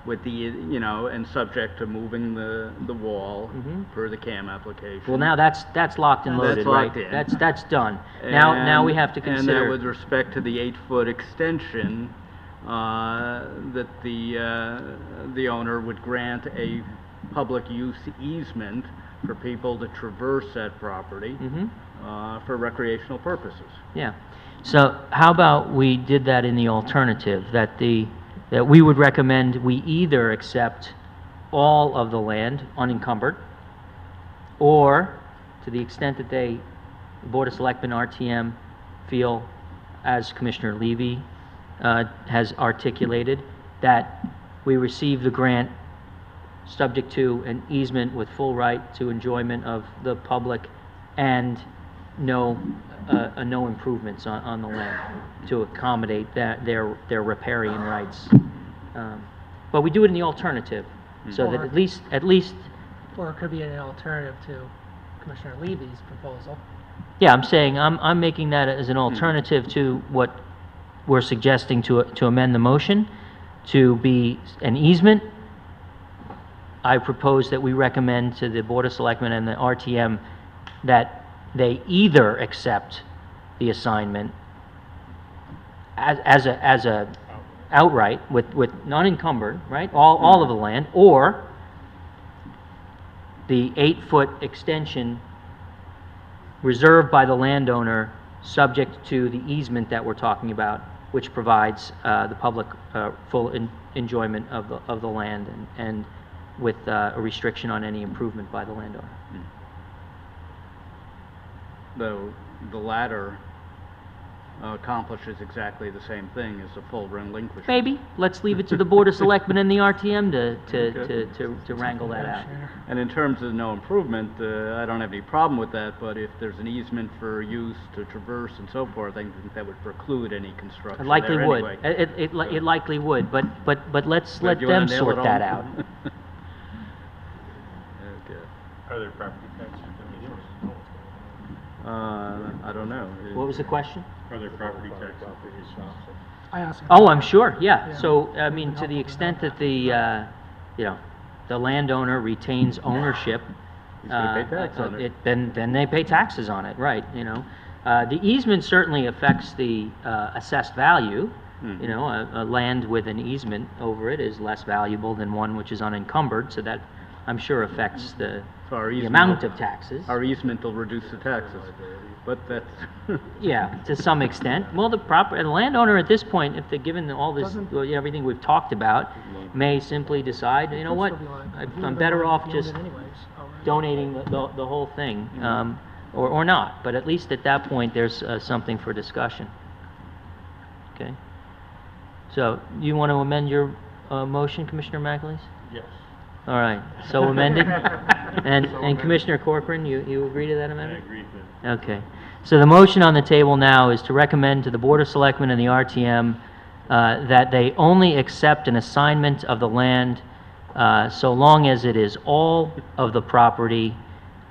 with the, and subject to moving the wall per the CAM application. Well, now that's locked and That's loaded, right? locked in. That's done. Now we have to And that consider, with respect to the 8-foot extension, that the owner would grant a public use easement for people to traverse that property for recreational purposes. yeah. So how about we did that in the alternative, that we would recommend we either accept all of the land unencumbered, or to the extent that the Board of Selectmen, RTM, feel, as Commissioner Levy has articulated, that we receive the grant subject to an easement with full right to enjoyment of the public and no improvements on the land to accommodate their riparian rights. But we do it in the alternative, so that at least Or it could be an alternative to Commissioner Levy's proposal. Yeah, I'm saying, I'm making that as an alternative to what we're suggesting to amend the motion to be an easement. I propose that we recommend to the Board of Selectmen and the RTM that they either accept the assignment as a outright with non-encumbered, right, all of the land, or the 8-foot extension reserved by the landowner, subject to the easement that we're talking about, which provides the public full enjoyment of the land and with a restriction on any improvement by the landowner. Though the latter accomplishes exactly the same thing as a full relinquishment. Maybe. Let's leave it to the Board of Selectmen and the RTM to wrangle that out. And in terms of no improvement, I don't have any problem with that, but if there's an easement for use to traverse and so forth, I think that would preclude any construction It likely there would. anyway. It likely would, but let's let Do you wanna them nail sort it that all? out. Okay. Are there property taxes? I don't know. What was the question? Are there property taxes? I asked him. Oh, I'm sure, yeah. Yeah. So, I mean, to the extent that the, the landowner retains ownership, He's gonna pay tax on it. then they pay taxes on it, right, you know. The easement certainly affects the assessed value. You know, a land with an easement over it is less valuable than one which is unencumbered, so that, I'm sure, affects the So our easement amount will- of taxes. Our easement will reduce the taxes, but that's, Yeah, to some extent. Well, the landowner at this point, if they're given all this, everything we've talked about, may simply decide, you know what, I'm better off just donating the whole thing, or not. But at least at that point, there's something for discussion. Okay? So, you want to amend your motion, Commissioner McAleese? Yes. All right, so amended? And Commissioner Corcoran, you agree to that I amendment? agree with it. Okay. So the motion on the table now is to recommend to the Board of Selectmen and the RTM that they only accept an assignment of the land so long as it is all of the property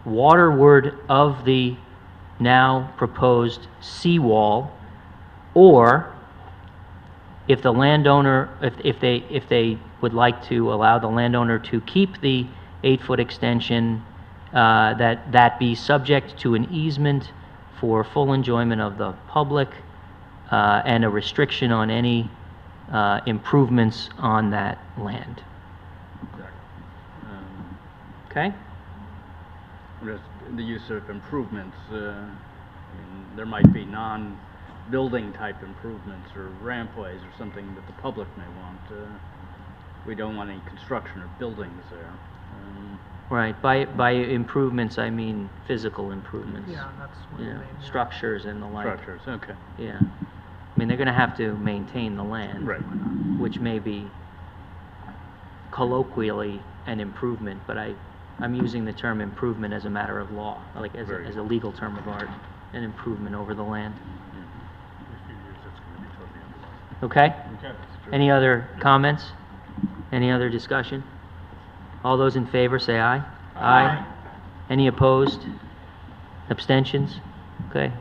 waterward of the now proposed seawall, or if the landowner, if they would like to allow the landowner to keep the 8-foot extension, that be subject to an easement for full enjoyment of the public, and a restriction on any improvements on that land. Okay? just the use of improvements. I mean, there might be non-building type improvements or rampways or something that the public may want. We don't want any construction of buildings there. Right, by improvements, I mean physical improvements. Yeah, that's what You know, they mean, yeah. structures and the like. Structures, okay. Yeah. I mean, they're gonna have to maintain the land. Right. Which may be colloquially an improvement, but I'm using the term improvement as a matter of law, like as Very as a legal term of art, an improvement over the land. In a few years, that's gonna be totally otherwise. Okay? Okay. Any other comments? Any other discussion? All those in favor, say aye. Aye. Any opposed? Abstentions? Okay.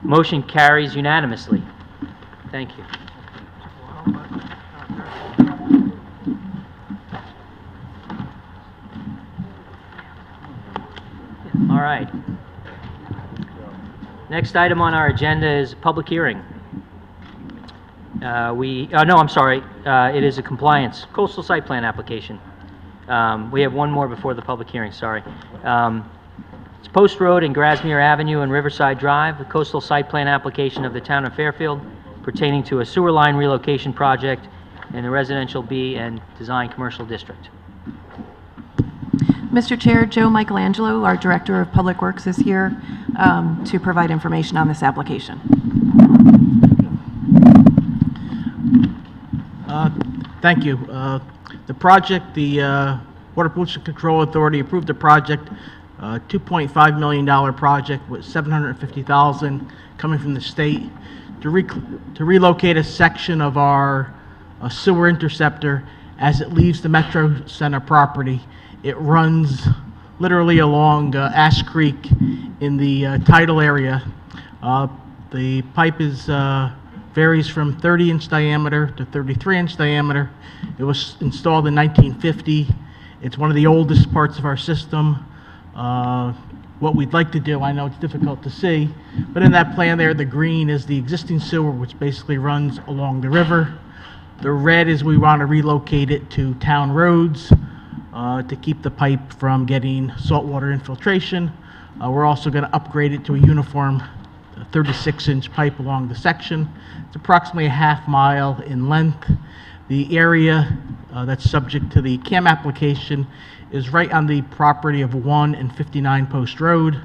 Motion carries unanimously. Thank you. All right. Next item on our agenda is public hearing. No, I'm sorry, it is a compliance, coastal site plan application. We have one more before the public hearing, sorry. It's Post Road and Grasmere Avenue and Riverside Drive, the coastal site plan application of the town of Fairfield pertaining to a sewer line relocation project in the residential B and design commercial district. Mr. Chair, Joe Michelangelo, our Director of Public Works, is here to provide information on this application. Thank you. The project, the Water Pollution Control Authority approved the project, $2.5 million project with $750,000 coming from the state to relocate a section of our sewer interceptor as it leaves the Metro Center property. It runs literally along Ash Creek in the tidal area. The pipe varies from 30-inch diameter to 33-inch diameter. It was installed in 1950. It's one of the oldest parts of our system. What we'd like to do, I know it's difficult to see, but in that plan there, the green is the existing sewer, which basically runs along the river. The red is we want to relocate it to town roads to keep the pipe from getting saltwater infiltration. We're also going to upgrade it to a uniform 36-inch pipe along the section. It's approximately a half mile in length. The area that's subject to the CAM application is right on the property of 1 and 59 Post Road.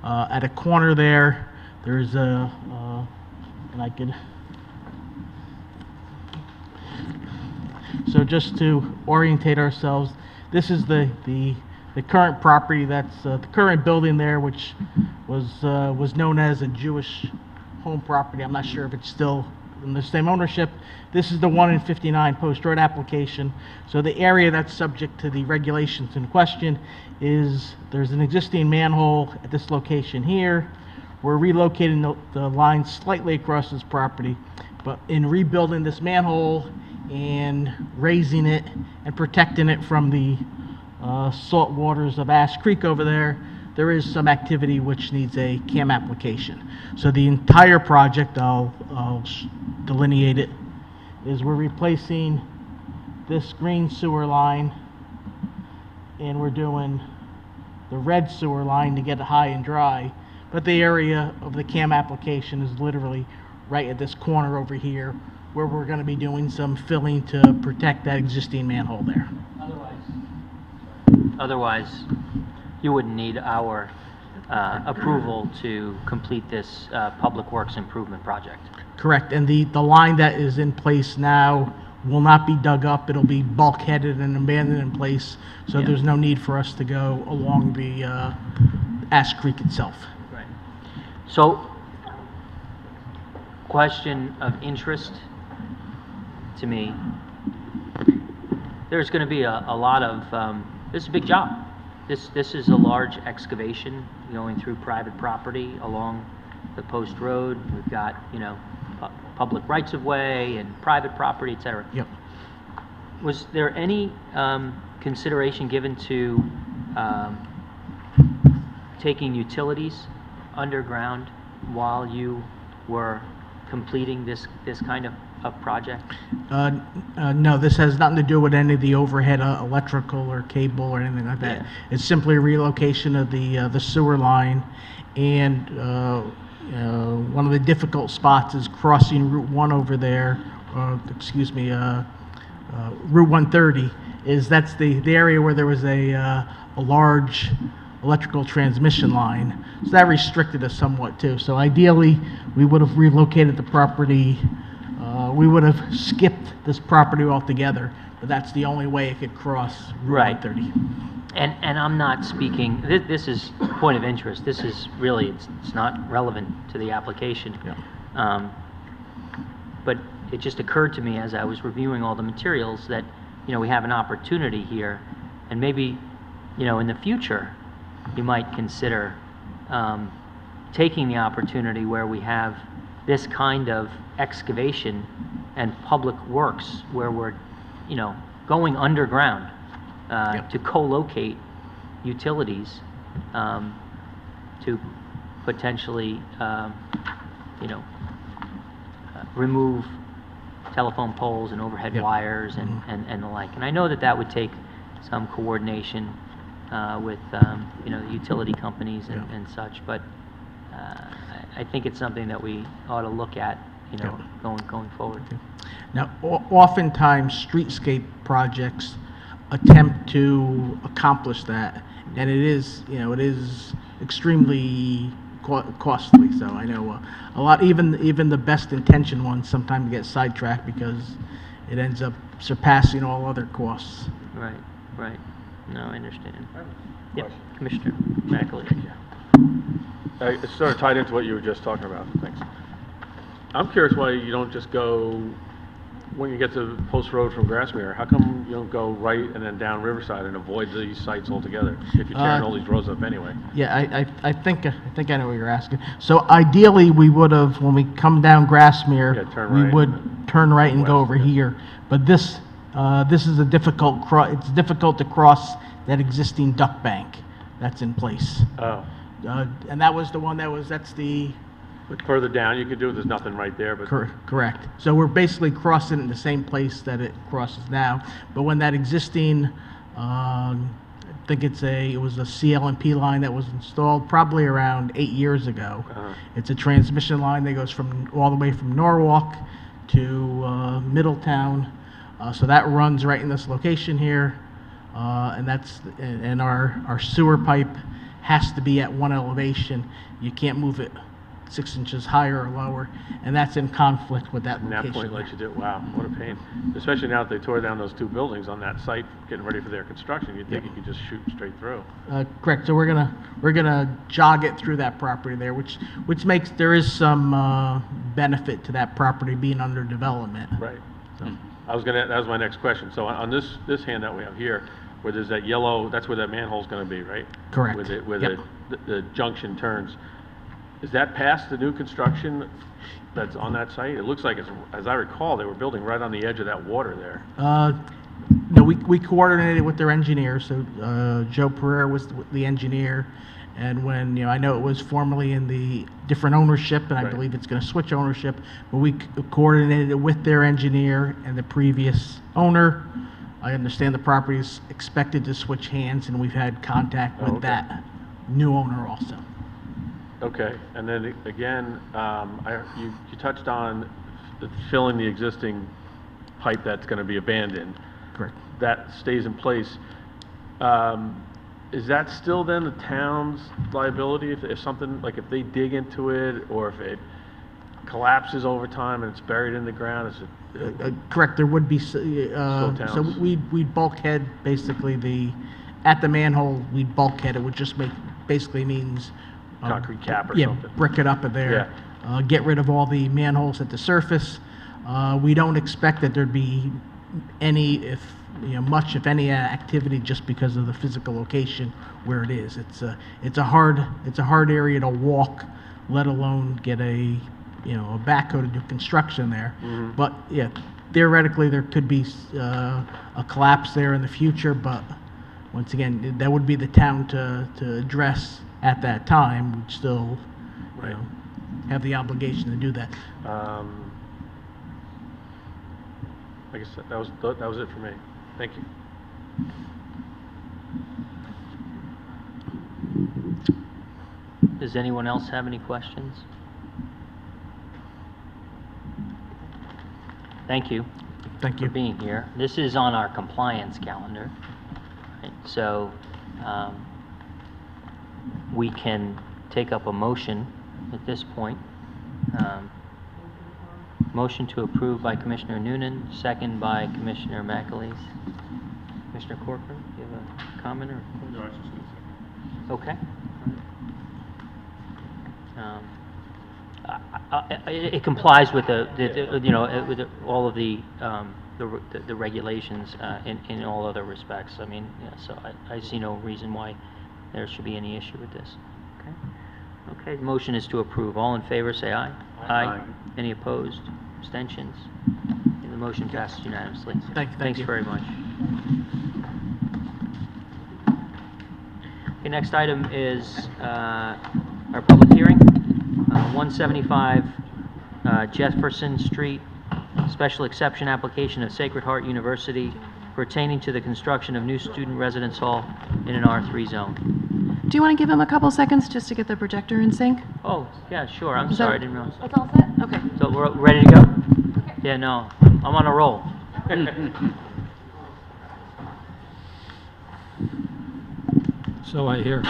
At a corner there, there's a, and I could, so just to orientate ourselves, this is the current property, that's the current building there, which was known as a Jewish home property. I'm not sure if it's still in the same ownership. This is the 1 in 59 Post Road application. So the area that's subject to the regulations in question is there's an existing manhole at this location here. We're relocating the line slightly across this property, but in rebuilding this manhole and raising it and protecting it from the salt waters of Ash Creek over there, there is some activity which needs a CAM application. So the entire project, I'll delineate it, is we're replacing this green sewer line and we're doing the red sewer line to get it high and dry. But the area of the CAM application is literally right at this corner over here where we're going to be doing some filling to protect that existing manhole there. Otherwise, you wouldn't need our approval to complete this public works improvement project. Correct, and the line that is in place now will not be dug up. It'll be bulkheaded and abandoned in place, so Yeah. there's no need for us to go along the Ash Creek itself. Right. So, question of interest to me, there's going to be a lot of, this is a big job. This is a large excavation going through private property along the Post Road. We've got, public rights-of-way and private property, et cetera. Yep. Was there any consideration given to taking utilities underground while you were completing this kind of project? No, this has nothing to do with any of the overhead electrical or cable or anything like that. Yeah. It's simply a relocation of the sewer line, and one of the difficult spots is crossing Route 1 over there, Route 130, that's the area where there was a large electrical transmission line. So that restricted us somewhat too. So ideally, we would have relocated the property. We would have skipped this property altogether, but that's the only way it could cross Route 130. And I'm not speaking, this is point of interest. This is really, it's not relevant to the application. Yeah. But it just occurred to me as I was reviewing all the materials that, we have an opportunity here, and maybe, in the future, you might consider taking the opportunity where we have this kind of excavation and public works where we're, going underground Yep. to co-locate utilities to potentially, remove telephone poles and overhead Yep. wires and the like. And I know that would take some coordination with, the utility companies Yeah. and such, but I think it's something that we ought to look at, Yeah. going forward. Now, oftentimes, streetscape projects attempt to accomplish that, and it is extremely costly. So I know a lot, even the best intentioned ones sometimes get sidetracked because it ends up surpassing all other costs. Right. No, I understand. I have a Yep, question. Commissioner McAleer. It's sort of tied into what you were just talking about. Thanks. I'm curious why you don't just go when you get to Post Road from Grassmere, how come you don't go right and then down Riverside and avoid these sites altogether? If you're tearing all these roads up anyway. Yeah, I think I know what you're asking. So ideally, we would have, when we come down Grassmere, Yeah, turn we right would and turn right and go west, over yeah. here. But this is a difficult it's difficult to cross that existing duck bank that's in place. Oh, And that was the one that's the, but further down you could do it, there's nothing right there, but. correct. So we're basically crossing it in the same place that it crosses now. But when that existing, I think it was a CL&P line that was installed probably around 8 years ago. Uh-huh. It's a transmission line that goes all the way from Norwalk to Middletown. So that runs right in this location here. And our sewer pipe has to be at one elevation. You can't move it 6 inches higher or lower, and that's in conflict with that And that location. point lets you do, wow, what a pain. Especially now that they tore down those 2 buildings on that site, getting ready for their construction, you'd think you could just shoot straight through. Correct. So we're gonna jog it through that property there, which makes there is some benefit to that property being under development. Right. That was my next question. So on this handout we have here, where there's that yellow, that's where that manhole's gonna be, right? Correct. Where Yep. the junction turns. Is that past the new construction that's on that site? It looks like it's, as I recall, they were building right on the edge of that water there. No, we coordinated with their engineer, so Joe Pereira was the engineer, and when, I know it was formerly in the different ownership, and I Right. believe it's gonna switch ownership, but we coordinated it with their engineer and the previous owner. I understand the property is expected to switch hands, and we've had contact with okay. that new owner also. Okay, and then again, you touched on filling the existing pipe that's gonna be abandoned. Correct. That stays in place. Is that still then the town's liability if something, like if they dig into it, or if it collapses over time and it's buried in the ground, is it? Correct, there would be, so towns. we'd bulkhead basically at the manhole, we'd bulkhead, it would just basically means. Concrete cap or yeah, something? brick it up in there. Get rid of all the manholes at the surface. We don't expect that there'd be much, if any, activity just because of the physical location where it is. It's a hard area to walk, let alone get a backhoe to do construction there. Mm-hmm. But yeah, theoretically there could be a collapse there in the future, but once again, that would be the town to address at that time. We'd still Right. have the obligation to do that. I guess that was it for me. Thank you. Does anyone else have any questions? Thank you Thank for you. being here. This is on our compliance calendar, right? So we can take up a motion at this point. Motion to approve by Commissioner Noonan, second by Commissioner McAleese. Commissioner Corcoran, do you have a comment or? No, I was just gonna say. Okay. It complies with with all of the regulations in all other respects. I mean, so I see no reason why there should be any issue with this. Okay. Okay, the motion is to approve. All in favor, say aye. Aye. Any opposed? Abstentions? And the motion passes unanimously. Thank Thanks you. very much. Okay, next item is our public hearing, 175 Jefferson Street, special exception application of Sacred Heart University pertaining to the construction of new student residence hall in an R3 zone. Do you want to give him a couple seconds just to get the projector in sync? Oh, yeah, sure, I'm Is that- sorry, I didn't realize. It's all set? Okay. So we're ready to go? Yeah, no, I'm on a roll. So I hear.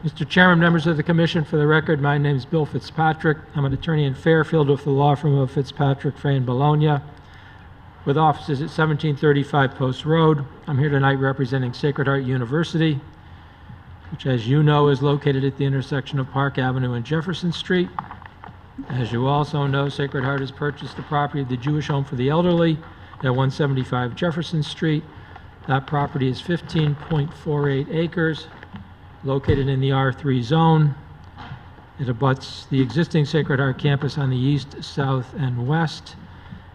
Mr. Chairman, members of the commission, for the record, my name is Bill Fitzpatrick. I'm an attorney in Fairfield with the law firm of Fitzpatrick, Frey and Bologna, with offices at 1735 Post Road. I'm here tonight representing Sacred Heart University, which, as you know, is located at the intersection of Park Avenue and Jefferson Street. As you also know, Sacred Heart has purchased the property of the Jewish Home for the Elderly at 175 Jefferson Street. That property is 15.48 acres, located in the R3 zone. It abuts the existing Sacred Heart campus on the east, south, and west.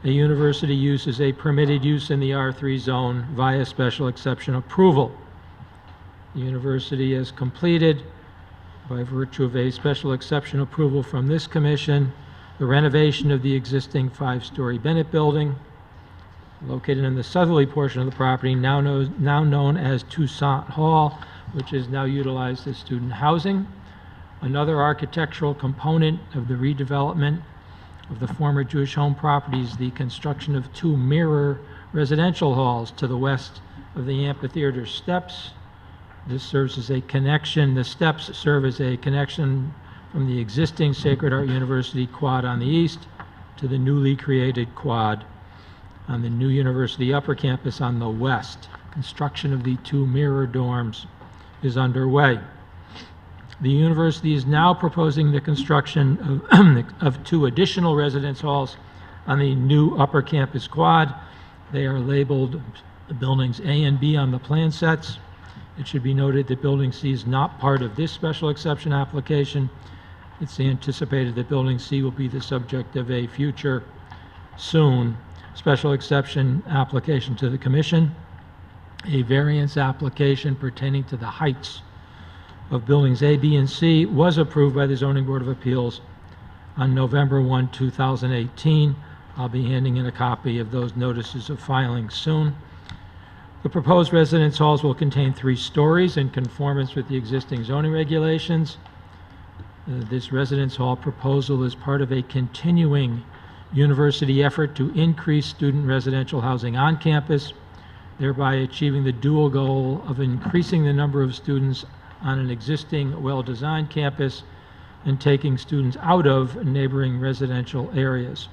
A university use is a permitted use in the R3 zone via special exception approval. The university has completed, by virtue of a special exception approval from this commission, the renovation of the existing 5-story Bennett building, located in the southerly portion of the property, now known as Toussaint Hall, which is now utilized as student housing. Another architectural component of the redevelopment of the former Jewish Home property is the construction of 2 mirror residential halls to the west of the amphitheater steps. This serves as a connection, the steps serve as a connection from the existing Sacred Heart University quad on the east to the newly created quad on the new university upper campus on the west. Construction of the 2 mirror dorms is underway. The university is now proposing the construction of 2 additional residence halls on the new upper campus quad. They are labeled buildings A and B on the plan sets. It should be noted that Building C is not part of this special exception application. It's anticipated that Building C will be the subject of a future, soon, special exception application to the Commission. A variance application pertaining to the heights of Buildings A, B, and C was approved by the Zoning Board of Appeals on November 1, 2018. I'll be handing in a copy of those notices of filing soon. The proposed residence halls will contain 3 stories in conformance with the existing zoning regulations. This residence hall proposal is part of a continuing university effort to increase student residential housing on campus, thereby achieving the dual goal of increasing the number of students on an existing well-designed campus and taking students out of neighboring residential areas.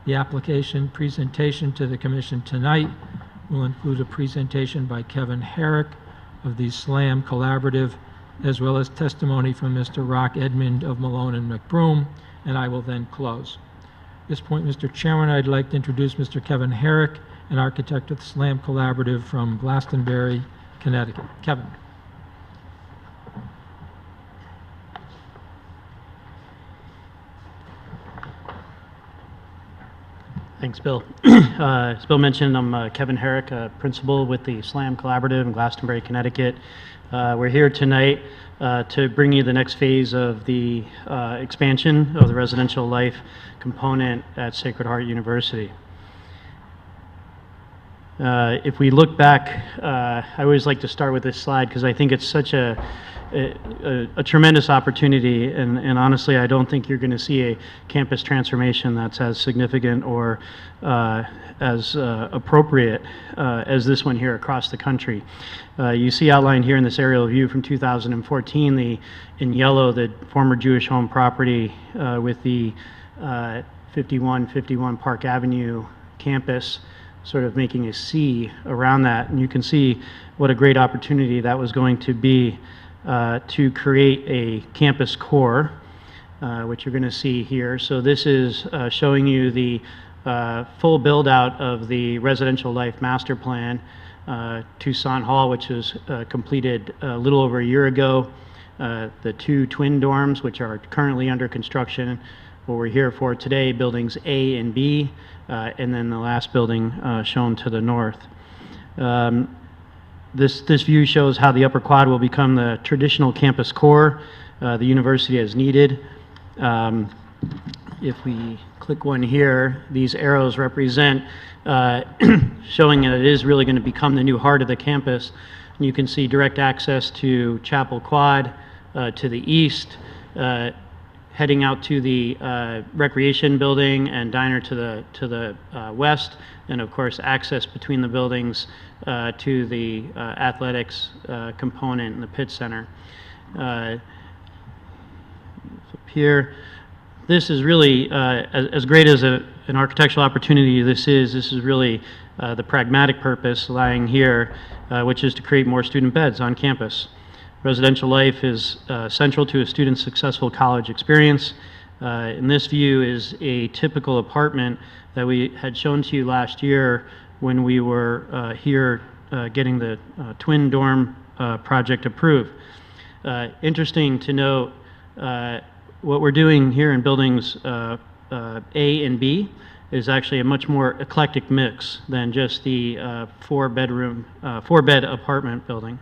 The application presentation to the Commission tonight will include a presentation by Kevin Herrick of the SLAM Collaborative, as well as testimony from Mr. Rock Edmond of Malone and McBroom, and I will then close. At this point, Mr. Chairman, I'd like to introduce Mr. Kevin Herrick, an architect of the SLAM Collaborative from Glastonbury, Connecticut. Kevin. Thanks, Bill. As Bill mentioned, I'm Kevin Herrick, principal with the SLAM Collaborative in Glastonbury, Connecticut. We're here tonight to bring you the next phase of the expansion of the residential life component at Sacred Heart University. If we look back, I always like to start with this slide because I think it's such a tremendous opportunity, and honestly, I don't think you're going to see a campus transformation that's as significant or as appropriate as this one here across the country. You see outlined here in this aerial view from 2014, in yellow, the former Jewish Home property with the 5151 Park Avenue campus, sort of making a C around that, and you can see what a great opportunity that was going to be to create a campus core, which you're going to see here. So this is showing you the full build out of the residential life master plan, Toussaint Hall, which was completed a little over a year ago, the 2 twin dorms, which are currently under construction, what we're here for today, buildings A and B, and then the last building shown to the north. This view shows how the upper quad will become the traditional campus core the university has needed. If we click one here, these arrows represent showing that it is really going to become the new heart of the campus. And you can see direct access to Chapel Quad to the east, heading out to the recreation building and diner to the west, and of course access between the buildings to the athletics component in the pit center. Up here, this is really as great as an architectural opportunity this is really the pragmatic purpose lying here, which is to create more student beds on campus. Residential life is central to a student's successful college experience. And this view is a typical apartment that we had shown to you last year when we were here getting the twin dorm project approved. Interesting to note, what we're doing here in buildings A and B is actually a much more eclectic mix than just the four-bed apartment building.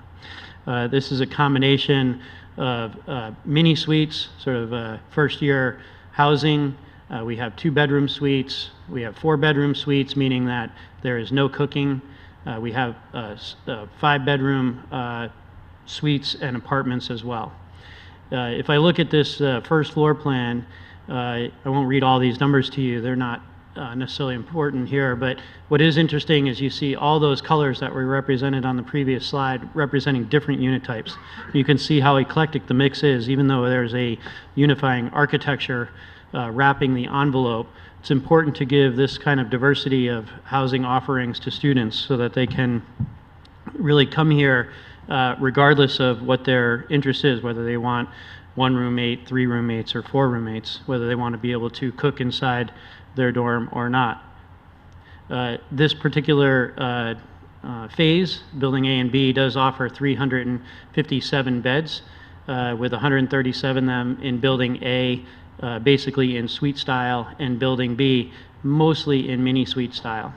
This is a combination of mini suites, sort of first-year housing. We have 2-bedroom suites. We have 4-bedroom suites, meaning that there is no cooking. We have 5-bedroom suites and apartments as well. If I look at this first floor plan, I won't read all these numbers to you. They're not necessarily important here, but what is interesting is you see all those colors that were represented on the previous slide representing different unit types. You can see how eclectic the mix is, even though there's a unifying architecture wrapping the envelope. It's important to give this kind of diversity of housing offerings to students so that they can really come here regardless of what their interest is, whether they want 1 roommate, 3 roommates, or 4 roommates, whether they want to be able to cook inside their dorm or not. This particular phase, building A and B, does offer 357 beds, with 137 of them in building A, basically in suite style, and building B, mostly in mini suite style.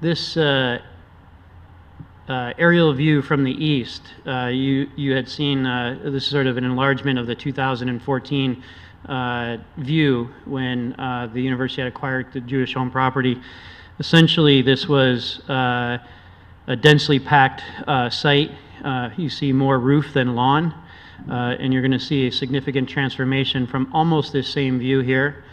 This aerial view from the east, you had seen this is sort of an enlargement of the 2014 view when the university had acquired the Jewish home property. Essentially, this was a densely packed site. You see more roof than lawn, and you're going to see a significant transformation from almost this same view here.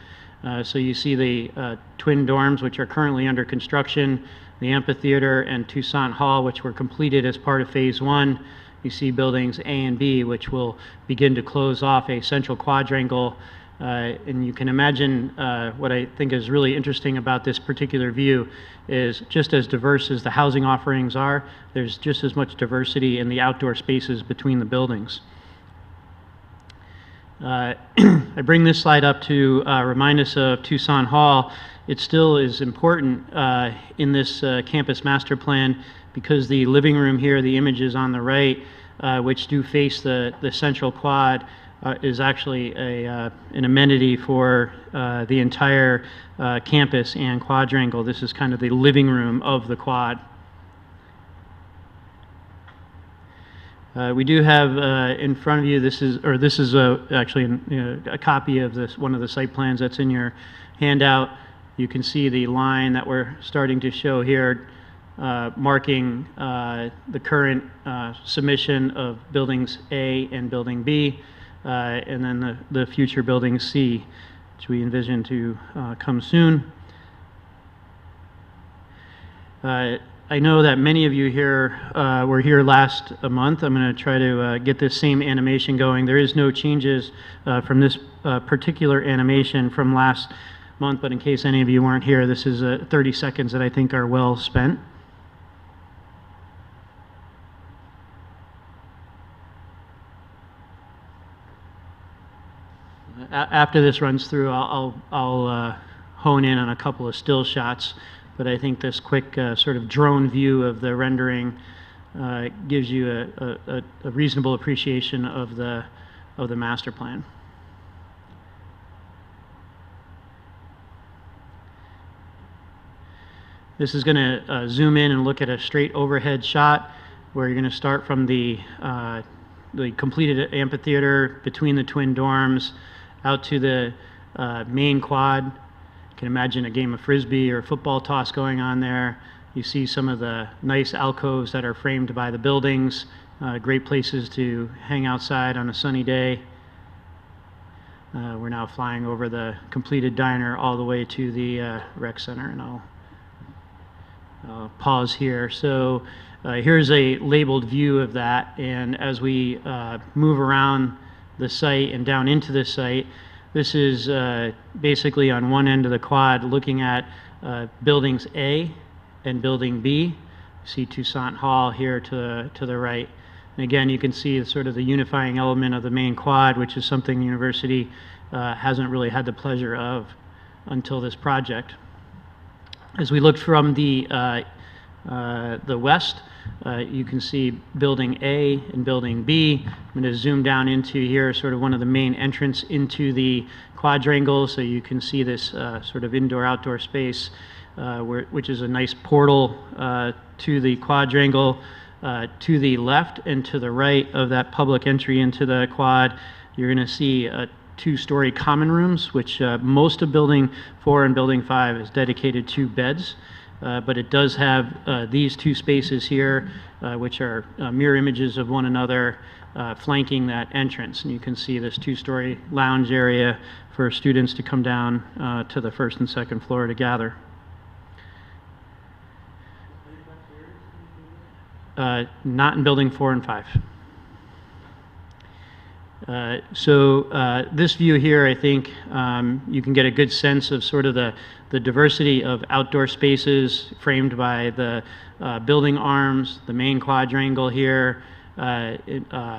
So you see the twin dorms, which are currently under construction, the amphitheater and Toussaint Hall, which were completed as part of Phase 1. You see buildings A and B, which will begin to close off a central quadrangle. And you can imagine what I think is really interesting about this particular view is just as diverse as the housing offerings are, there's just as much diversity in the outdoor spaces between the buildings. I bring this slide up to remind us of Toussaint Hall. It still is important in this campus master plan because the living room here, the images on the right, which do face the central quad, is actually an amenity for the entire campus and quadrangle. This is kind of the living room of the quad. We do have in front of you, this is actually a copy of one of the site plans that's in your handout. You can see the line that we're starting to show here marking the current submission of buildings A and building B, and then the future building C, which we envision to come soon. I know that many of you here were here last month. I'm going to try to get this same animation going. There is no changes from this particular animation from last month, but in case any of you weren't here, this is 30 seconds that I think are well spent. After this runs through, I'll hone in on a couple of still shots, but I think this quick sort of drone view of the rendering gives you a reasonable appreciation of the master plan. This is going to zoom in and look at a straight overhead shot where you're going to start from the completed amphitheater between the twin dorms out to the main quad. You can imagine a game of frisbee or football toss going on there. You see some of the nice alcoves that are framed by the buildings, great places to hang outside on a sunny day. We're now flying over the completed diner all the way to the rec center, and I'll pause here. So here's a labeled view of that, and as we move around the site and down into the site, this is basically on one end of the quad looking at buildings A and building B. You see Toussaint Hall here to the right. And again, you can see sort of the unifying element of the main quad, which is something the university hasn't really had the pleasure of until this project. As we look from the west, you can see Building A and Building B. I'm going to zoom down into here, sort of one of the main entrance into the quadrangle, so you can see this sort of indoor-outdoor space, which is a nice portal to the quadrangle. To the left and to the right of that public entry into the quad, you're going to see two-story common rooms, which most of Building 4 and Building 5 is dedicated to beds. But it does have these two spaces here, which are mirror images of one another, flanking that entrance. And you can see this two-story lounge area for students to come down to the first and second floor to gather. Not in Building 4 and 5. This view here, I think you can get a good sense of sort of the diversity of outdoor spaces framed by the building arms, the main quadrangle here,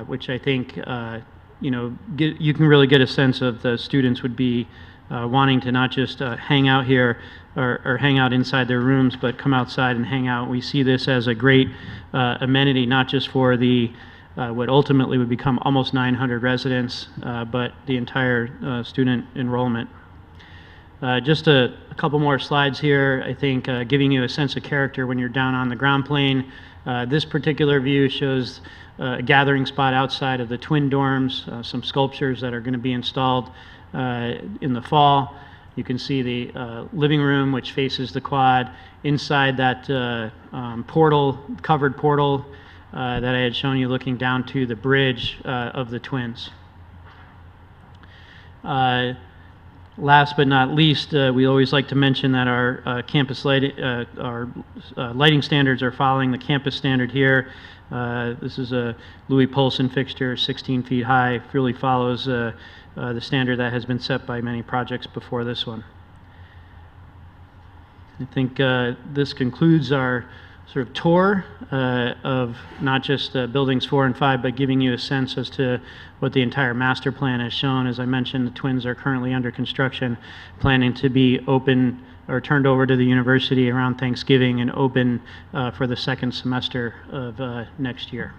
which I think you can really get a sense of the students would be wanting to not just hang out here or hang out inside their rooms, but come outside and hang out. We see this as a great amenity, not just for the what ultimately would become almost 900 residents, but the entire student enrollment. Just a couple more slides here, I think, giving you a sense of character when you're down on the ground plane. This particular view shows a gathering spot outside of the twin dorms, some sculptures that are going to be installed in the fall. You can see the living room, which faces the quad. Inside that covered portal that I had shown you, looking down to the bridge of the twins. Last but not least, we always like to mention that our campus lighting standards are following the campus standard here. This is a Louis Polson fixture, 16 feet high, really follows the standard that has been set by many projects before this one. I think this concludes our sort of tour of not just buildings 4 and 5, but giving you a sense as to what the entire master plan has shown. As I mentioned, the twins are currently under construction, planning to be open or turned over to the university around Thanksgiving and open for the second semester of next year.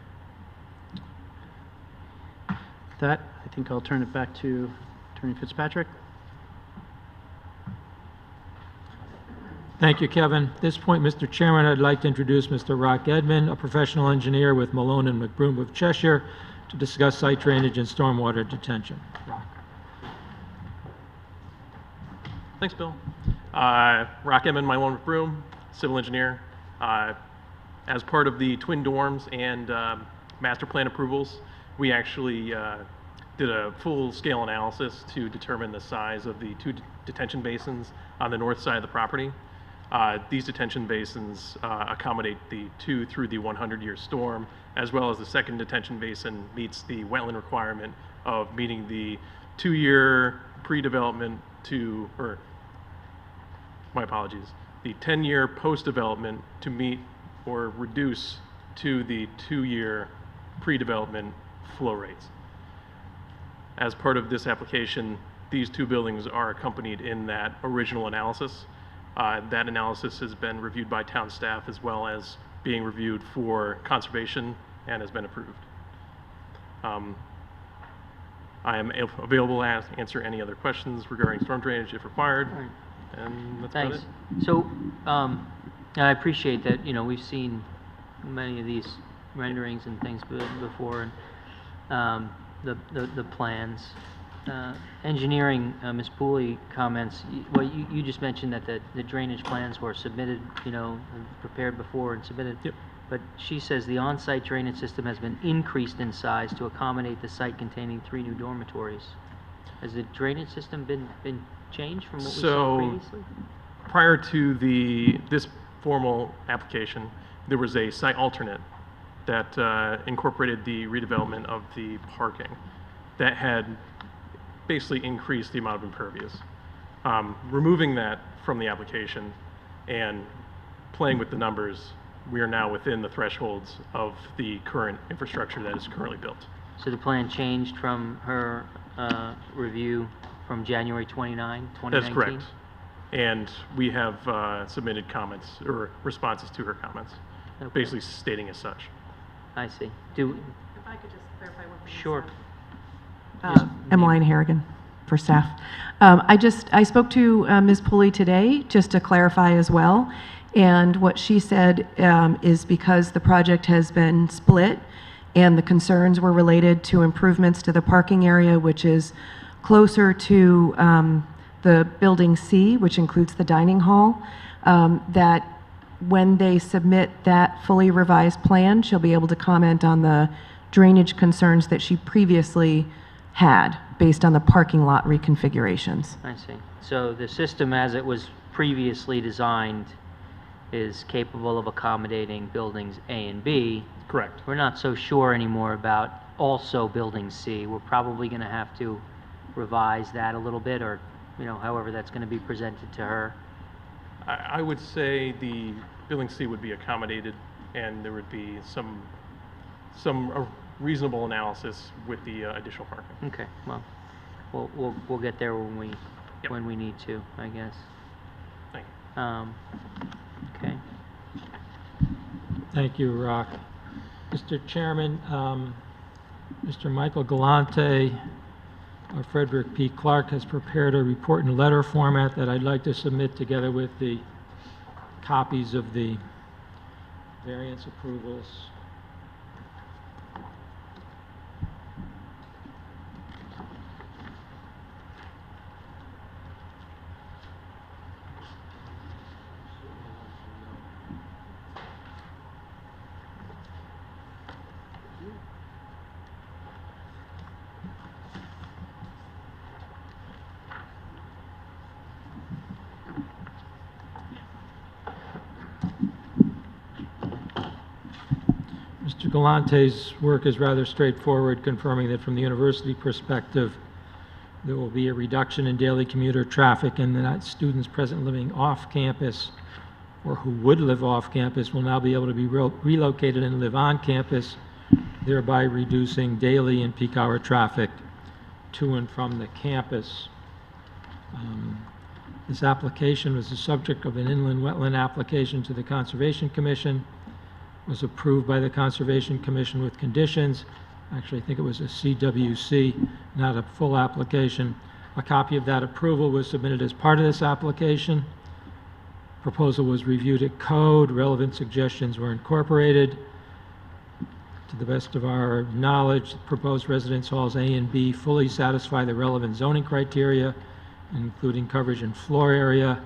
With that, I think I'll turn it back to Attorney Fitzpatrick. Thank you, Kevin. At this point, Mr. Chairman, I'd like to introduce Mr. Rock Edmond, a professional engineer with Malone and McBroom of Cheshire, to discuss site drainage and stormwater detention. Rock. Thanks, Bill. Rock Edmond, Malone McBroom, civil engineer. As part of the twin dorms and master plan approvals, we actually did a full-scale analysis to determine the size of the two detention basins on the north side of the property. These detention basins accommodate the 2 through the 100-year storm, as well as the second detention basin meets the wetland requirement of meeting the 2-year pre-development the 10-year post-development to meet or reduce to the 2-year pre-development flow rates. As part of this application, these two buildings are accompanied in that original analysis. That analysis has been reviewed by town staff as well as being reviewed for conservation and has been approved. I am available to answer any other questions regarding storm drainage if required. Right. And that's Thanks. about it. So, I appreciate that, we've seen many of these renderings and things before, and the plans. Engineering, Ms. Pooley comments, well, you just mentioned that the drainage plans were submitted, prepared before and submitted. Yep. But she says the on-site drainage system has been increased in size to accommodate the site containing 3 new dormitories. Has the drainage system been changed from what we saw previously? Prior to this formal application, there was a site alternate that incorporated the redevelopment of the parking that had basically increased the amount of impervious. Removing that from the application and playing with the numbers, we are now within the thresholds of the current infrastructure that is currently built. So the plan changed from her review from January 29, 2019? That's correct. And we have submitted comments or responses to her comments, Okay. basically stating as such. I see. If I could just clarify one thing. Sure. Emmeline Harrigan for staff. I spoke to Ms. Pulley today, just to clarify as well, and what she said is because the project has been split and the concerns were related to improvements to the parking area, which is closer to the Building C, which includes the dining hall, that when they submit that fully revised plan, she'll be able to comment on the drainage concerns that she previously had based on the parking lot reconfigurations. I see. So the system as it was previously designed is capable of accommodating buildings A and B. Correct. We're not so sure anymore about also building C. We're probably going to have to revise that a little bit, or, you know, however that's going to be presented to her. I would say the building C would be accommodated, and there would be some reasonable analysis with the additional parking. Okay, well, we'll get there when we need to, I guess. Thank you. Okay. Thank you, Rock. Mr. Chairman, Mr. Michael Galante or Frederick P. Clark has prepared a report in letter format that I'd like to submit together with the copies of the variance approvals. Mr. Galante's work is rather straightforward, confirming that from the university perspective, there will be a reduction in daily commuter traffic and that students presently living off campus or who would live off campus will now be able to be relocated and live on campus, thereby reducing daily and peak hour traffic to and from the campus. This application was the subject of an inland wetland application to the Conservation Commission, was approved by the Conservation Commission with conditions. Actually, I think it was a CWC, not a full application. A copy of that approval was submitted as part of this application. Proposal was reviewed at code. Relevant suggestions were incorporated. To the best of our knowledge, proposed residence halls A and B fully satisfy the relevant zoning criteria, including coverage and floor area.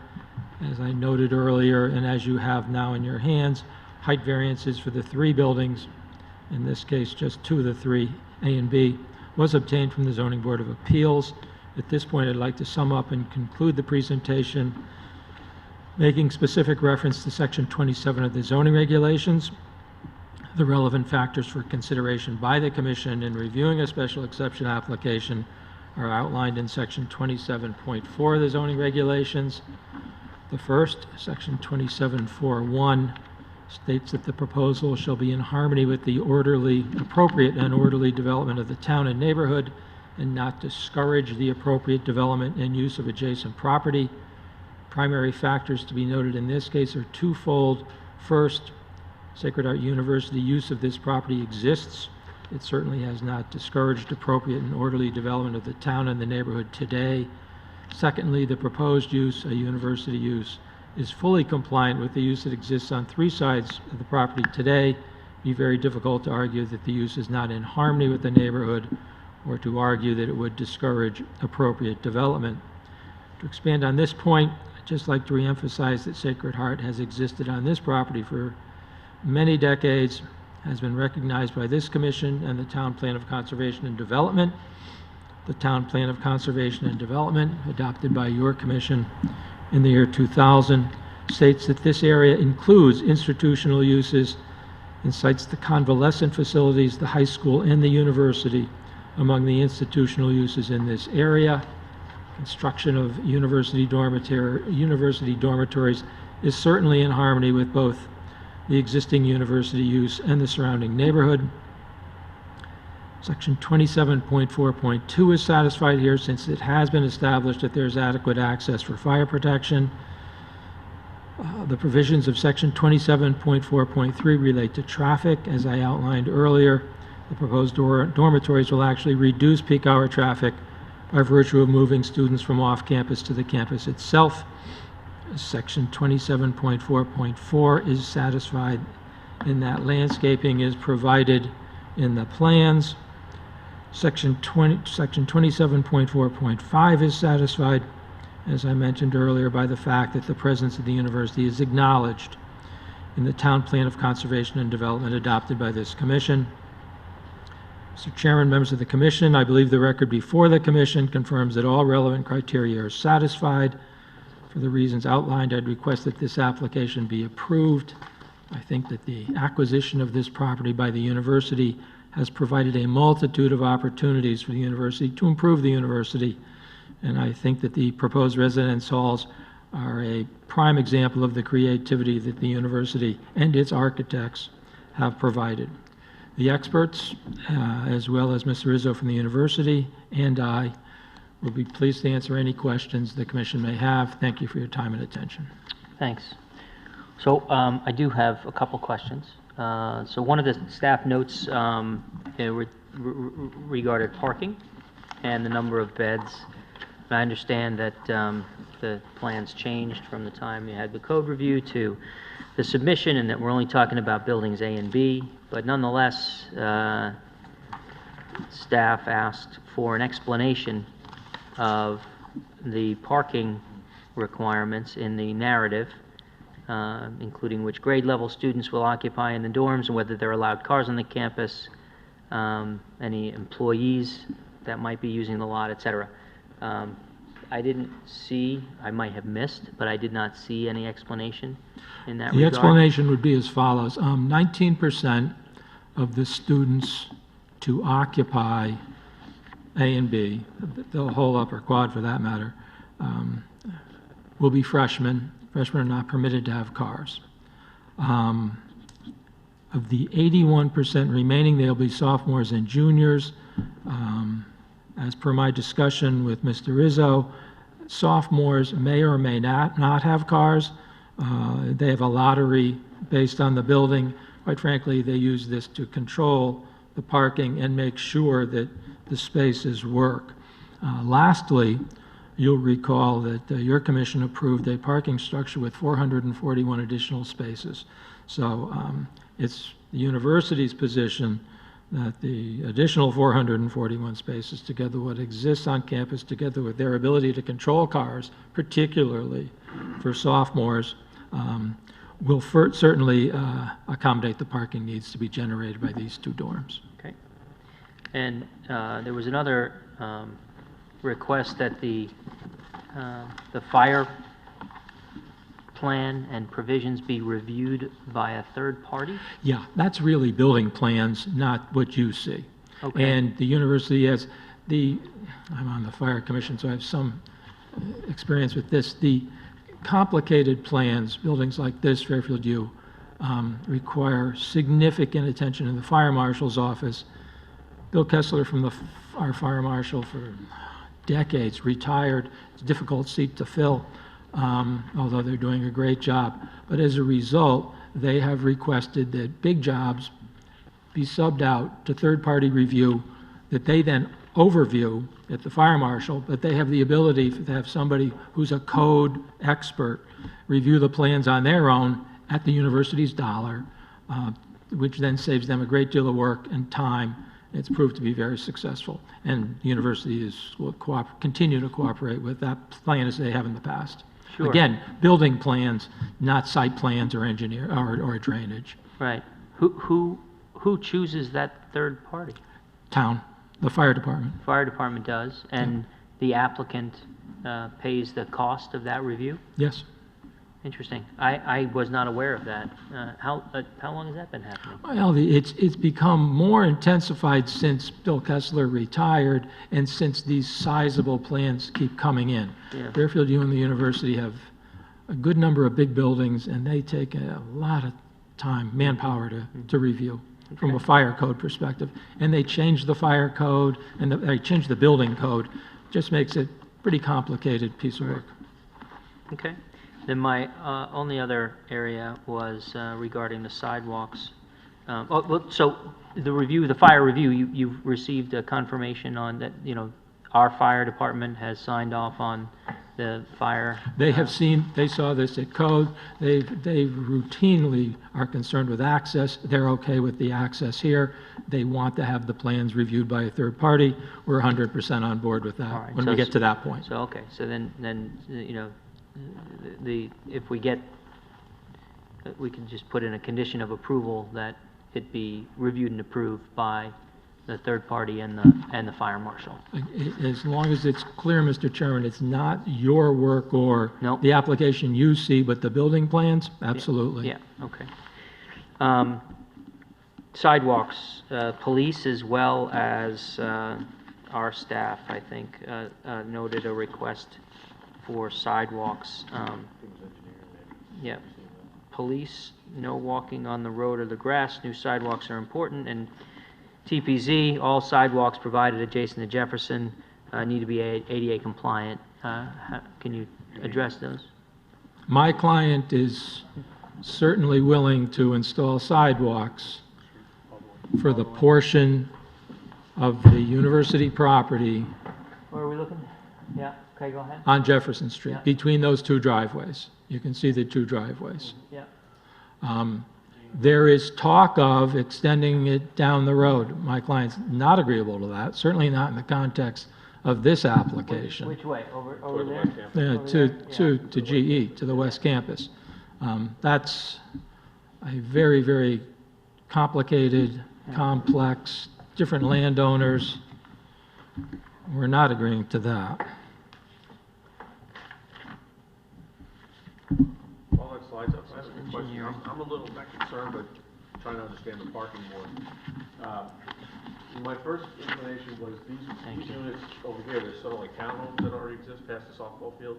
As I noted earlier, and as you have now in your hands, height variances for the three buildings, in this case just two of the three, A and B, was obtained from the Zoning Board of Appeals. At this point, I'd like to sum up and conclude the presentation, making specific reference to Section 27 of the zoning regulations. The relevant factors for consideration by the Commission in reviewing a special exception application are outlined in Section 27.4 of the zoning regulations. The first, Section 27.4.1, states that the proposal shall be in harmony with the appropriate and orderly development of the town and neighborhood and not discourage the appropriate development and use of adjacent property. Primary factors to be noted in this case are twofold. First, Sacred Heart University use of this property exists. It certainly has not discouraged appropriate and orderly development of the town and the neighborhood today. Secondly, the proposed use, a university use, is fully compliant with the use that exists on three sides of the property today. It'd be very difficult to argue that the use is not in harmony with the neighborhood or to argue that it would discourage appropriate development. To expand on this point, I'd just like to reemphasize that Sacred Heart has existed on this property for many decades, has been recognized by this commission and the Town Plan of Conservation and Development. The Town Plan of Conservation and Development, adopted by your commission in the year 2000, states that this area includes institutional uses and cites the convalescent facilities, the high school, and the university among the institutional uses in this area. Construction of university dormitories is certainly in harmony with both the existing university use and the surrounding neighborhood. Section 27.4.2 is satisfied here since it has been established that there's adequate access for fire protection. The provisions of Section 27.4.3 relate to traffic. As I outlined earlier, the proposed dormitories will actually reduce peak hour traffic by virtue of moving students from off-campus to the campus itself. Section 27.4.4 is satisfied in that landscaping is provided in the plans. Section 27.4.5 is satisfied, as I mentioned earlier, by the fact that the presence of the university is acknowledged in the Town Plan of Conservation and Development adopted by this commission. Mr. Chairman, members of the commission, I believe the record before the commission confirms that all relevant criteria are satisfied. For the reasons outlined, I'd request that this application be approved. I think that the acquisition of this property by the university has provided a multitude of opportunities for the university to improve the university, and I think that the proposed residence halls are a prime example of the creativity that the university and its architects have provided. The experts, as well as Mr. Rizzo from the university, and I will be pleased to answer any questions the commission may have. Thank you for your time and attention. Thanks. So I do have a couple questions. So one of the staff notes regarded parking and the number of beds. I understand that the plans changed from the time you had the code review to the submission, and that we're only talking about buildings A and B, but nonetheless, staff asked for an explanation of the parking requirements in the narrative, including which grade level students will occupy in the dorms and whether they're allowed cars on the campus, any employees that might be using the lot, etc. I didn't see, I might have missed, but I did not see any explanation in that regard. The explanation would be as follows. 19% of the students to occupy A and B, the whole upper quad for that matter, will be freshmen. Freshmen are not permitted to have cars. Of the 81% remaining, they'll be sophomores and juniors. As per my discussion with Mr. Rizzo, sophomores may or may not have cars. They have a lottery based on the building. Quite frankly, they use this to control the parking and make sure that the spaces work. Lastly, you'll recall that your commission approved a parking structure with 441 additional spaces. So it's the university's position that the additional 441 spaces, together with what exists on campus, together with their ability to control cars, particularly for sophomores, will certainly accommodate the parking needs to be generated by these two dorms. Okay. And there was another request that the fire plan and provisions be reviewed by a third party? Yeah, that's really building plans, not what you see. Okay. And the university has I'm on the fire commission, so I have some experience with this. The complicated plans, buildings like this, Fairfield U, require significant attention in the fire marshal's office. Bill Kessler from our fire marshal for decades, retired. It's a difficult seat to fill, although they're doing a great job. But as a result, they have requested that big jobs be subbed out to third-party review, that they then overview at the fire marshal, but they have the ability to have somebody who's a code expert review the plans on their own at the university's dollar, which then saves them a great deal of work and time. It's proved to be very successful, and the university will continue to cooperate with that plan as they have in the past. Sure. Again, building plans, not site plans or engineer or drainage. Right. Who chooses that third party? Town, the fire department. Fire department does, and the applicant pays the cost of that review? Yes. Interesting. I was not aware of that. How long has that been happening? Well, it's become more intensified since Bill Kessler retired and since these sizable plans keep coming in. Yeah. Fairfield U and the university have a good number of big buildings, and they take a lot of time, manpower to review from a fire code perspective. And they changed the fire code, and they changed the building code. Just makes it pretty complicated piece of work. Okay. Then my only other area was regarding the sidewalks. So the fire review, you've received a confirmation on that, our fire department has signed off on the fire? They saw this at code. They routinely are concerned with access. They're okay with the access here. They want to have the plans reviewed by a third party. We're 100% on board with that All right, when we get to that point. So, okay, so then, if we can just put in a condition of approval that it be reviewed and approved by the third party and the fire marshal. As long as it's clear, Mr. Chairman, it's not your work or Nope. the application you see, but the building plans, absolutely. Yeah, okay. Sidewalks, police as well as our staff, I think, noted a request for sidewalks. Yeah, police, no walking on the road or the grass, new sidewalks are important, and TPZ, all sidewalks provided adjacent to Jefferson need to be ADA compliant. Can you address those? My client is certainly willing to install sidewalks for the portion of the university property Where are we looking? Yeah, okay, go ahead. on Jefferson Street, Yeah. between those two driveways. You can see the two driveways. Yeah. There is talk of extending it down the road. My client's not agreeable to that, certainly not in the context of this application. Which way? Over there? Yeah, Over there? to GE, to the West Campus. That's a very, very complicated, complex, different landowners. We're not agreeing to that. All that slides up, I have a good question. I'm a little not concerned, but trying to understand the parking more. My first inclination was these units over here, they're sort of like townhomes that already exist past the softball field.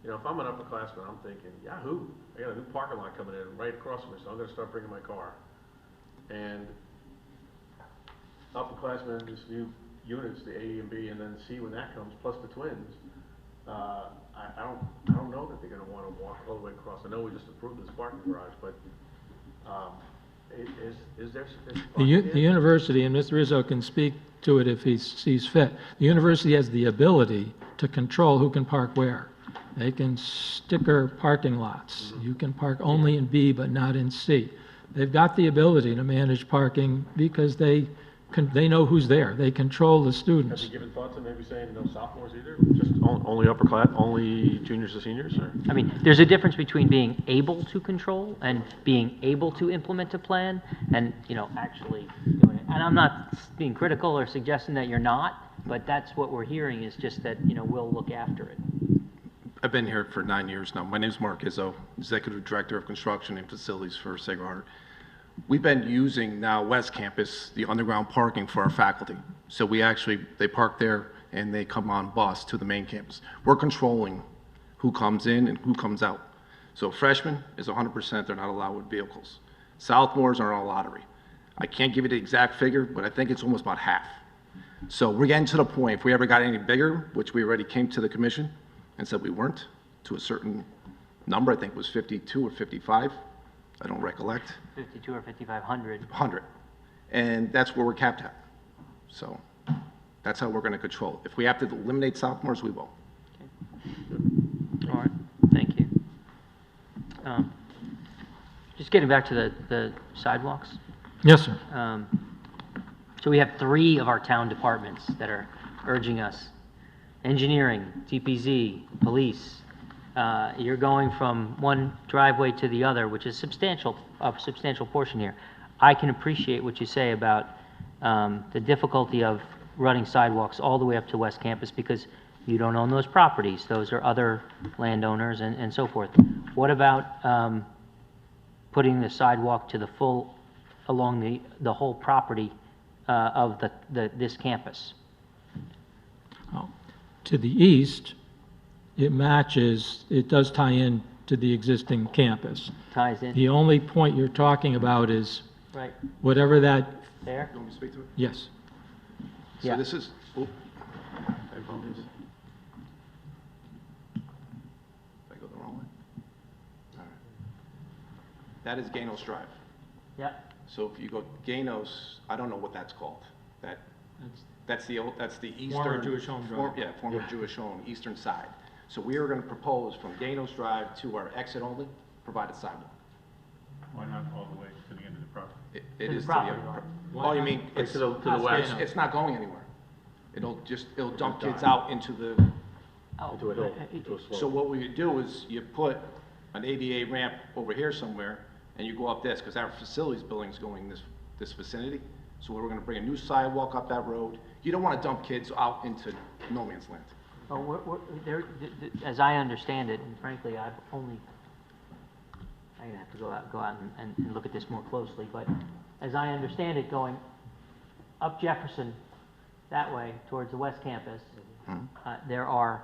If I'm an upperclassman, I'm thinking, yahoo, I got a new parking lot coming in right across from me, so I'm gonna start bringing my car. And upperclassmen, these new units, the A and B, and then C when that comes, plus the twins, I don't know that they're gonna wanna walk all the way across. I know we just approved this parking garage, but, is there sufficient The parking there? university, and Mr. Rizzo can speak to it if he sees fit, the university has the ability to control who can park where. They can sticker parking lots. You can park only in B but not in C. They've got the ability to manage parking because they know who's there. They control the Have students. you given thought to maybe saying no sophomores either? Just only upper class, only juniors and seniors, or? I mean, there's a difference between being able to control and being able to implement a plan and, actually doing it. And I'm not being critical or suggesting that you're not, but that's what we're hearing is just that, we'll look after it. I've been here for 9 years now. My name is Mark Izzo, Executive Director of Construction and Facilities for Sacred Heart. We've been using now West Campus, the underground parking for our faculty. So they park there and they come on bus to the main campus. We're controlling who comes in and who comes out. So freshmen is 100%, they're not allowed with vehicles. Sophomores are on a lottery. I can't give you the exact figure, but I think it's almost about half. So we're getting to the point, if we ever got any bigger, which we already came to the commission and said we weren't, to a certain number, I think it was 52 or 55, I don't recollect. 52 or 5,500. 100. And that's where we're capped at. So that's how we're going to control it. If we have to eliminate sophomores, we will. All right, thank you. Just getting back to the sidewalks. Yes, sir. So we have 3 of our town departments that are urging us. Engineering, TPZ, police. You're going from one driveway to the other, which is a substantial portion here. I can appreciate what you say about the difficulty of running sidewalks all the way up to West Campus because you don't own those properties. Those are other landowners and so forth. What about putting the sidewalk to the full, along the whole property of this campus? To the east, it does tie in to the existing campus. Ties in, The only point you're talking about is right whatever that, there? You want me to speak to it? yes. Yeah. So this is, oop. Did I go the wrong way? All right. That is Ganos Drive. Yeah, So if you go Ganos, I don't know what that's called. That's the eastern. Jewish home drive. Former Jewish home, eastern side. So we are gonna propose from Ganos Drive to our exit only, provide a sidewalk. Why not all the way to the end of the property? It the is to the property other. line. Oh, you mean, it's, To the west. it's not going anywhere. It'll dump kids out into the, Oh, Into a hill, into a slope. so what we do is you put an ADA ramp over here somewhere, and you go up this, because our facilities building's going this vicinity. So we're gonna bring a new sidewalk up that road. You don't wanna dump kids out into no man's land. Oh, as I understand it, and frankly, I'm gonna have to go out and look at this more closely, but as I understand it, going up Jefferson that way towards the West Campus, there are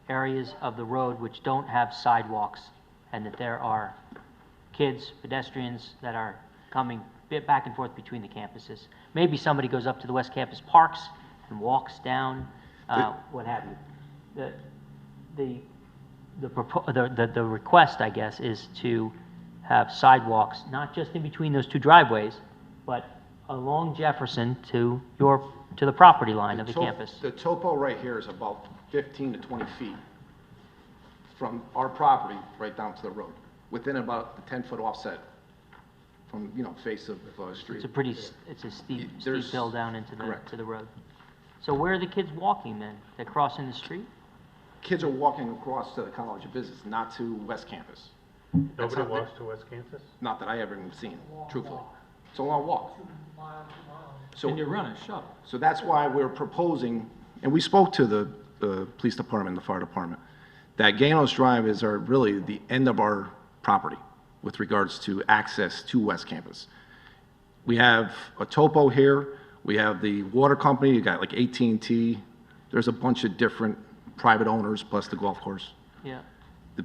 areas of the road which don't have sidewalks, and that there are kids, pedestrians that are coming back and forth between the campuses. Maybe somebody goes up to the West Campus Parks and walks down, what have you. The request, I guess, is to have sidewalks, not just in between those two driveways, but along Jefferson to the property line of the campus. The topo right here is about 15 to 20 feet from our property right down to the road, within about the 10-foot offset from, face of street. It's a steep There's- hill down into correct. to the road. So where are the kids walking then? They're crossing the street? Kids are walking across to the College of Business, not to West Campus. Nobody walks to West Campus? Not that I ever even seen, truthfully. It's a long walk. So, And you run a shuttle. so that's why we're proposing, and we spoke to the police department, the fire department, that Ganos Drive is really the end of our property with regards to access to West Campus. We have a topo here, we have the water company, you got like AT&T, there's a bunch of different private owners plus the golf course. Yeah.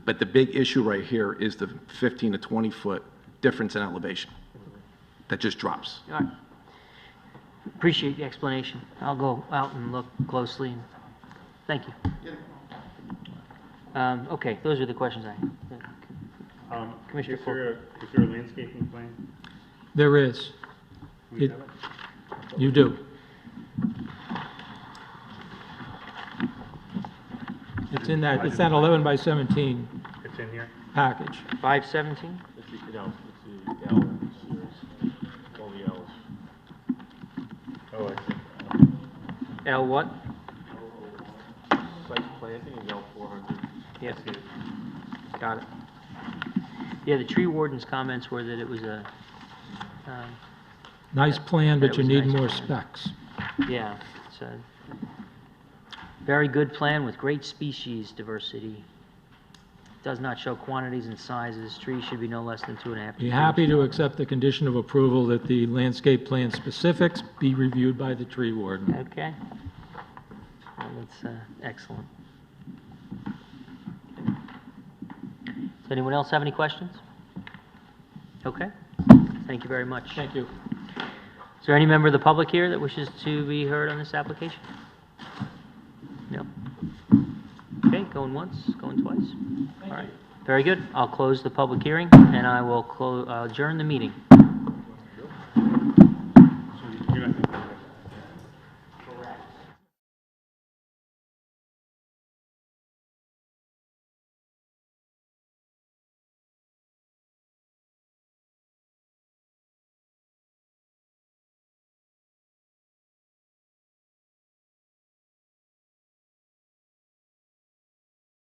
But the big issue right here is the 15 to 20-foot difference in elevation that just drops. All right. Appreciate the explanation. I'll go out and look closely. Thank you. Okay, those are the questions I have. Commissioner Is there a landscaping plan? There is. We have it? You do. It's in that 11 by 17 It's in here? package. 517? It's the L series, all the Ls. Oh, I see. L what? Site planting is L 400. Yes. Got it. Yeah, the tree warden's comments were that it was a, Nice plan, That but you was need nice more plan. specs. yeah, it's a very good plan with great species diversity. Does not show quantities and sizes. Trees should be no less than 2.5 Be feet. happy to accept the condition of approval that the landscape plan specifics be reviewed by the tree warden. Okay. Well, that's excellent. Does anyone else have any questions? Okay. Thank you very much. Thank you. Is there any member of the public here that wishes to be heard on this application? No? Okay, going once, going twice? All right, very good. I'll close the public hearing, and I will adjourn the meeting.